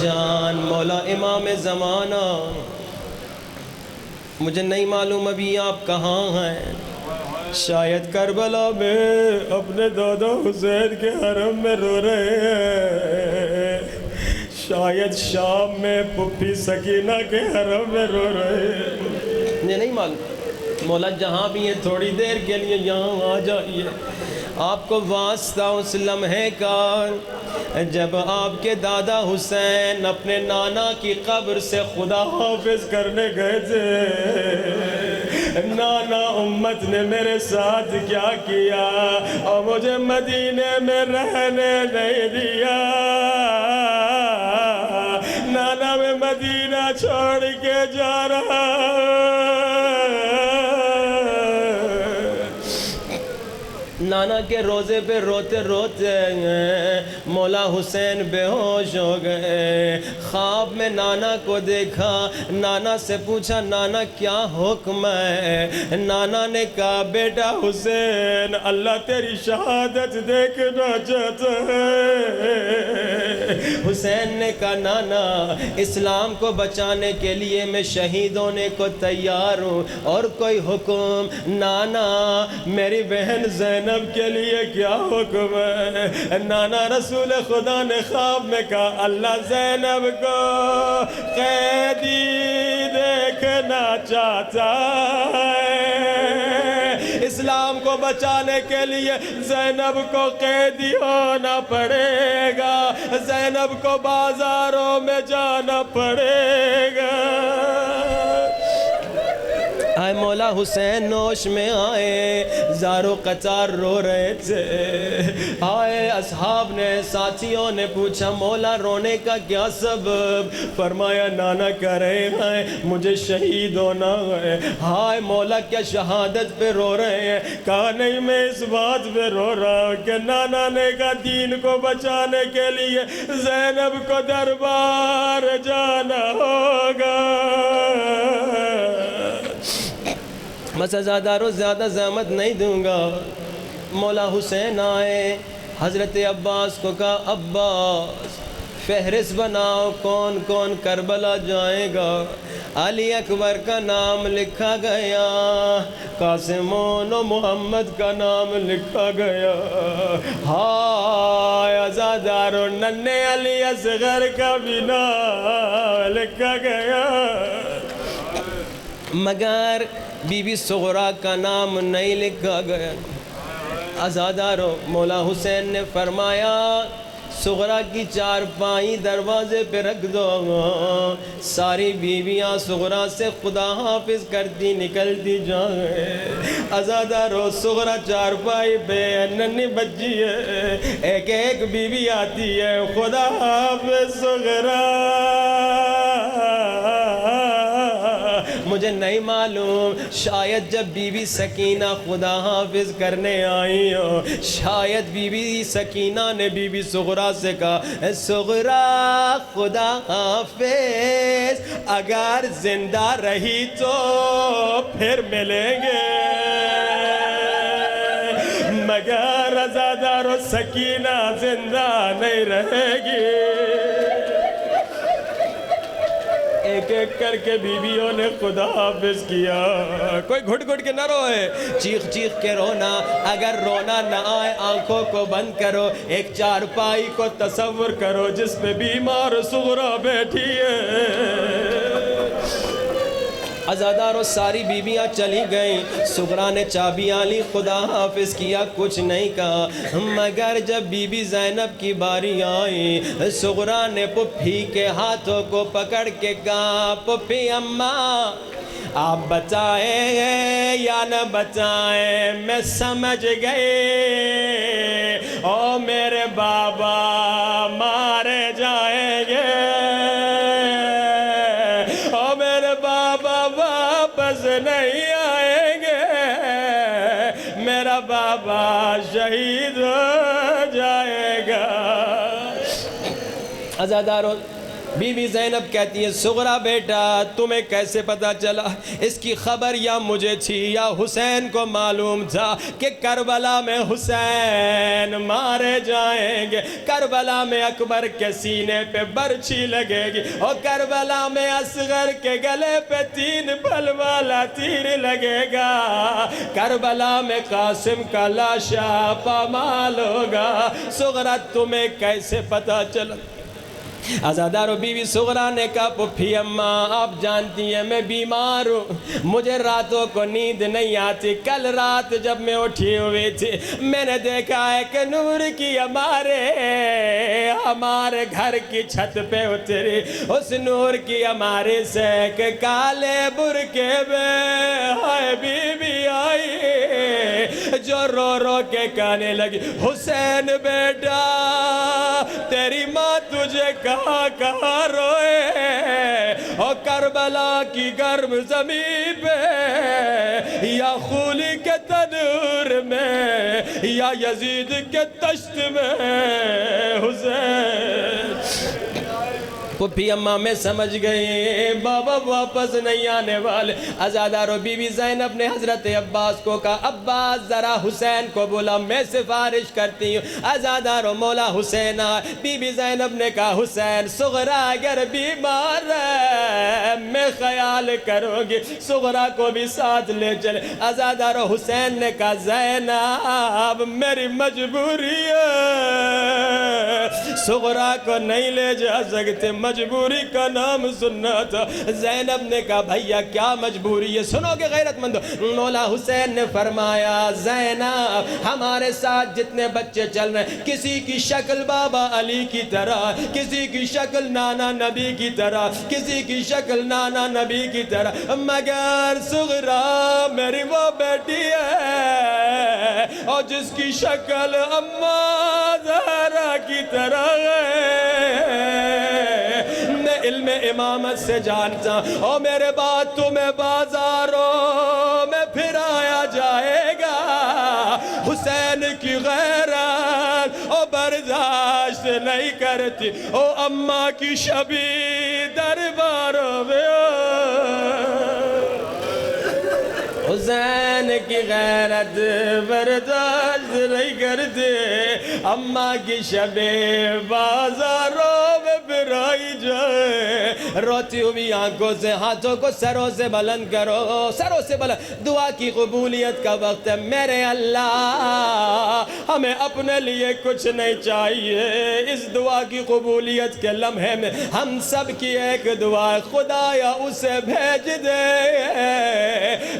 Speaker 2: جان، مولا امام زمانہ مجھے نہیں معلوم ابھی آپ کہاں ہیں، شاید کربلا میں اپنے دادا حسین کے حرم میں رو رہے ہیں، شاید شام میں پھپھی سکینہ کے حرم میں رو رہے ہیں، مجھے نہیں معلوم، مولا جہاں بھی ہیں تھوڑی دیر کے لیے یہاں آ جائیے، آپ کو واسطہ اس لمحے کا جب آپ کے دادا حسین اپنے نانا کی قبر سے خدا حافظ کرنے گئے تھے، نانا امت نے میرے ساتھ کیا کیا اور مجھے مدینے میں رہنے نہیں دیا، نانا میں مدینہ چھوڑ کے جا رہا، نانا کے روزے پہ روتے روتے مولا حسین بے ہوش ہو گئے، خواب میں نانا کو دیکھا، نانا سے پوچھا نانا کیا حکم ہے؟ نانا نے کہا بیٹا حسین اللہ تیری شہادت دیکھنا چاہتا ہے۔ حسین نے کہا نانا اسلام کو بچانے کے لیے میں شہید ہونے کو تیار ہوں، اور کوئی حکم؟ نانا میری بہن زینب کے لیے کیا حکم ہے؟ نانا رسول خدا نے خواب میں کہا اللہ زینب کو قیدی دیکھنا چاہتا ہے، اسلام کو بچانے کے لیے زینب کو قیدی ہونا پڑے گا، زینب کو بازاروں میں جانا پڑے گا۔ آئے مولا حسین نوش میں آئے، زارو قطار رو رہے تھے، آئے اصحاب نے ساتھیوں نے پوچھا مولا رونے کا کیا سبب؟ فرمایا نانا کہہ رہے ہیں مجھے شہید ہونا ہے۔ ہائے مولا کیا شہادت پہ رو رہے ہیں؟ کہا نہیں میں اس بات پہ رو رہا ہوں کہ نانا نے کہا دین کو بچانے کے لیے زینب کو دربار جانا ہوگا۔ بس ازادارو زیادہ زحمت نہیں دوں گا۔ مولا حسین آئے، حضرت عباس کو کہا عباس فہرست بناؤ کون کون کربلا جائے گا۔ علی اکبر کا نام لکھا گیا، قاسم و محمد کا نام لکھا گیا، ہائے ازادارو ننھے علی اصغر کا بھی نام لکھا گیا، مگر بی بی صغرا کا نام نہیں لکھا گیا۔ عزادارو مولا حسین نے فرمایا صغرا کی چارپائی دروازے پہ رکھ دو، ساری بیویاں صغرا سے خدا حافظ کرتی نکلتی جائیں۔ عزادارو صغرا چارپائی پہ ننھی بچی ہے، ایک ایک بیوی آتی ہے خدا حافظ صغرا مجھے نہیں معلوم، شاید جب بی بی سکینہ خدا حافظ کرنے آئی ہو، شاید بی بی سکینہ نے بی بی سغرا سے کہا سغرا خدا حافظ، اگر زندہ رہی تو پھر ملیں گے، مگر عزادار و سکینہ زندہ نہیں رہے گی۔ ایک ایک کر کے بیویوں نے خدا حافظ کیا۔ کوئی گھٹ گھٹ کے نہ روئے، چیخ چیخ کے رونا، اگر رونا نہ آئے آنکھوں کو بند کرو، ایک چارپائی کو تصور کرو جس پہ بیمار سغرا بیٹھی ہے۔ عزادار و ساری بیویاں چلی گئیں، سغرا نے چابیاں لی، خدا حافظ کیا، کچھ نہیں کہا، مگر جب بی بی زینب کی باری آئی، سغرا نے پھپھی کے ہاتھوں کو پکڑ کے کہا پھپھی اماں آپ بچائیں یا نہ بچائیں میں سمجھ گئی، او میرے بابا مارے جائیں گے، او میرے بابا واپس نہیں آئیں گے، میرا بابا شہید ہو جائے گا۔ عزاداروں بی بی زینب کہتی ہے سغرا بیٹا تمہیں کیسے پتا چلا؟ اس کی خبر یا مجھے تھی یا حسین کو معلوم تھا کہ کربلا میں حسین مارے جائیں گے، کربلا میں اکبر کے سینے پہ برچھی لگے گی، اور کربلا میں اصغر کے گلے پہ 3 پھل والا تیر لگے گا، کربلا میں قاسم کا لاشا پامال ہوگا، سغرا تمہیں کیسے پتا چلا؟ عزادار و بیوی سغرا نے کہا پھپھی اماں آپ جانتی ہیں میں بیمار ہوں، مجھے راتوں کو نیند نہیں آتی، کل رات جب میں اٹھی ہوئی تھی میں نے دیکھا ہے کہ نور کی ہمارے گھر کی چھت پہ اتری، اس نور کی ہمارے سیک کالے برکے میں ہائے بی بی آئی جو رو رو کے کہنے لگی حسین بیٹا تیری ماں تجھے کہاں روئے، اور کربلا کی گرم زمین پہ یا خولی کے تنور میں یا یزید کے تشت میں حسین۔ پھپھی اماں میں سمجھ گئی بابا واپس نہیں آنے والے۔ عزادار و بی بی زینب نے حضرت عباس کو کہا عباس ذرا حسین کو بولا میں سفارش کرتی ہوں، عزادار و مولا حسین آئے، بی بی زینب نے کہا حسین سغرا اگر بیمار ہے میں خیال کروں گی، سغرا کو بھی ساتھ لے چلے۔ عزادار و حسین نے کہا زینب میری مجبوری ہے، سغرا کو نہیں لے جا سکتے، مجبوری کا نام سننا تھا۔ زینب نے کہا بھیا کیا مجبوری ہے، سنو گے غیرت مندو؟ مولا حسین نے فرمایا زینب ہمارے ساتھ جتنے بچے چل رہے ہیں کسی کی شکل بابا علی کی طرح، کسی کی شکل نانا نبی کی طرح، کسی کی شکل نانا نبی کی طرح، مگر سغرا میری وہ بیٹی ہے اور جس کی شکل اماں زہرا کی طرح ہے، میں علم امامت سے جانتا اور میرے بعد تمہیں بازاروں میں پھرایا جائے گا، حسین کی غیرت او برداشت نہیں کرتی، او اماں کی شبی درباروں میں حسین کی غیرت برداشت نہیں کرتے، اماں کی شبِ بازاروں میں پھرائی جائے، روتی ہوئی آنکھوں سے ہاتھوں کو سروں سے بلند کرو، سروں سے بلند، دعا کی قبولیت کا وقت ہے۔ میرے اللہ ہمیں اپنے لیے کچھ نہیں چاہیے، اس دعا کی قبولیت کے لمحے میں ہم سب کی ایک دعا ہے، خدایا اسے بھیج دے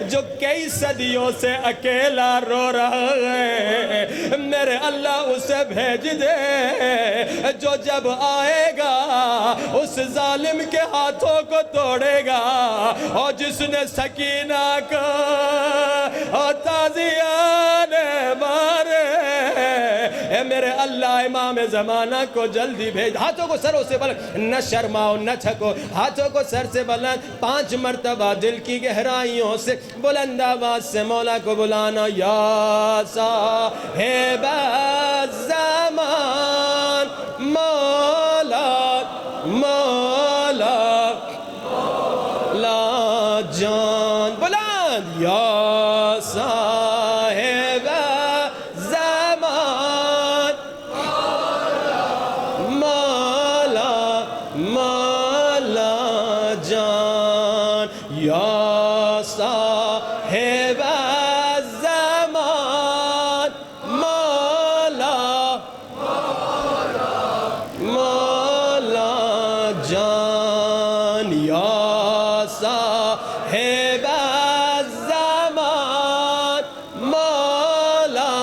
Speaker 2: جو کئی صدیوں سے اکیلا رو رہا ہے، میرے اللہ اسے بھیج دے جو جب آئے گا اس ظالم کے ہاتھوں کو توڑے گا، اور جس نے سکینہ کا اور تازیان مارے، اے میرے اللہ امام زمانہ کو جلدی بھیج. ہاتھوں کو سروں سے بلند, نہ شرماؤ نہ چھکو, ہاتھوں کو سر سے بلند, 5 مرتبہ دل کی گہرائیوں سے بلند آواز سے مولا کو بلانا. یا صاحب الزمان مولا مولا لا جان بلند. یا صاحب زمان مولا مولا جان. یا صاحب زمان مولا مولا جان. یا صاحب الزمان مولا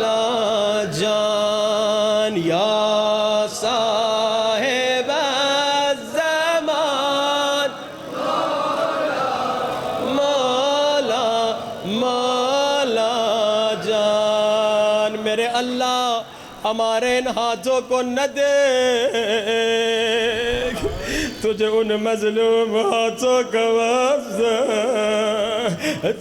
Speaker 2: لا جان. یا صاحب الزمان مولا مولا جان. میرے اللہ ہمارے ان ہاتھوں کو نہ دیکھ, تجھے ان مظلوم ہاتھوں کا واسطہ,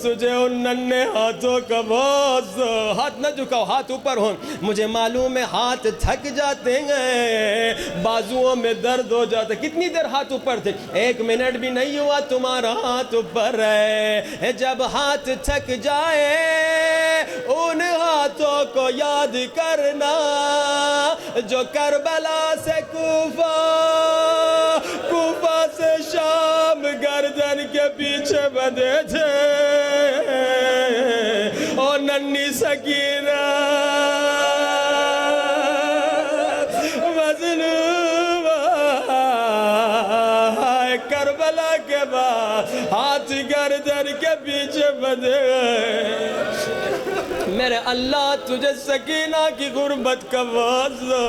Speaker 2: تجھے ان ننھے ہاتھوں کا واسطہ. ہاتھ نہ جھکاؤ, ہاتھ اوپر ہوں. مجھے معلوم ہے ہاتھ تھک جاتے ہیں, بازوؤں میں درد ہو جاتا. کتنی دیر ہاتھ اوپر تھے؟ 1 منٹ بھی نہیں ہوا تمہارا ہاتھ اوپر ہے. جب ہاتھ تھک جائے ان ہاتھوں کو یاد کرنا جو کربلا سے کوفہ, کوفہ سے شام گردن کے پیچھے بندھے تھے. اور ننھی سکینہ مظلومہ کربلا کے بعد ہاتھ گردن کے پیچھے بندھے. میرے اللہ تجھے سکینہ کی غربت کا واسطہ,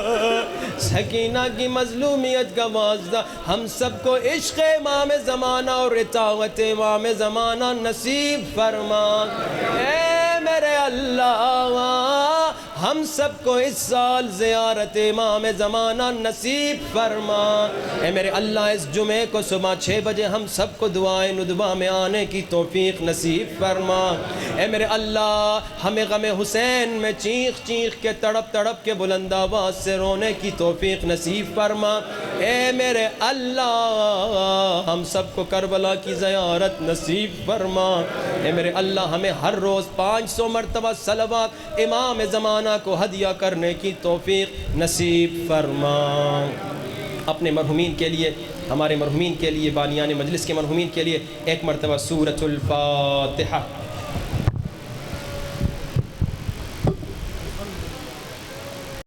Speaker 2: سکینہ کی مظلومیت کا واسطہ ہم سب کو عشق امام زمانہ اور اطاعت امام زمانہ نصیب فرما. اے میرے اللہ ہم سب کو اس سال زیارت امام زمانہ نصیب فرما. اے میرے اللہ اس جمعے کو صبح 6 بجے ہم سب کو دعائے ندبہ میں آنے کی توفیق نصیب فرما. اے میرے اللہ ہمیں غم حسین میں چیخ چیخ کے تڑپ تڑپ کے بلند آواز سے رونے کی توفیق نصیب فرما. اے میرے اللہ ہم سب کو کربلا کی زیارت نصیب فرما. اے میرے اللہ ہمیں ہر روز 500 مرتبہ صلوات امام زمانہ کو ہدیہ کرنے کی توفیق نصیب فرما. اپنے مرحومین کے لیے, ہمارے مرحومین کے لیے, بانیان مجلس کے مرحومین کے لیے ایک مرتبہ سورۃ الفاتحہ.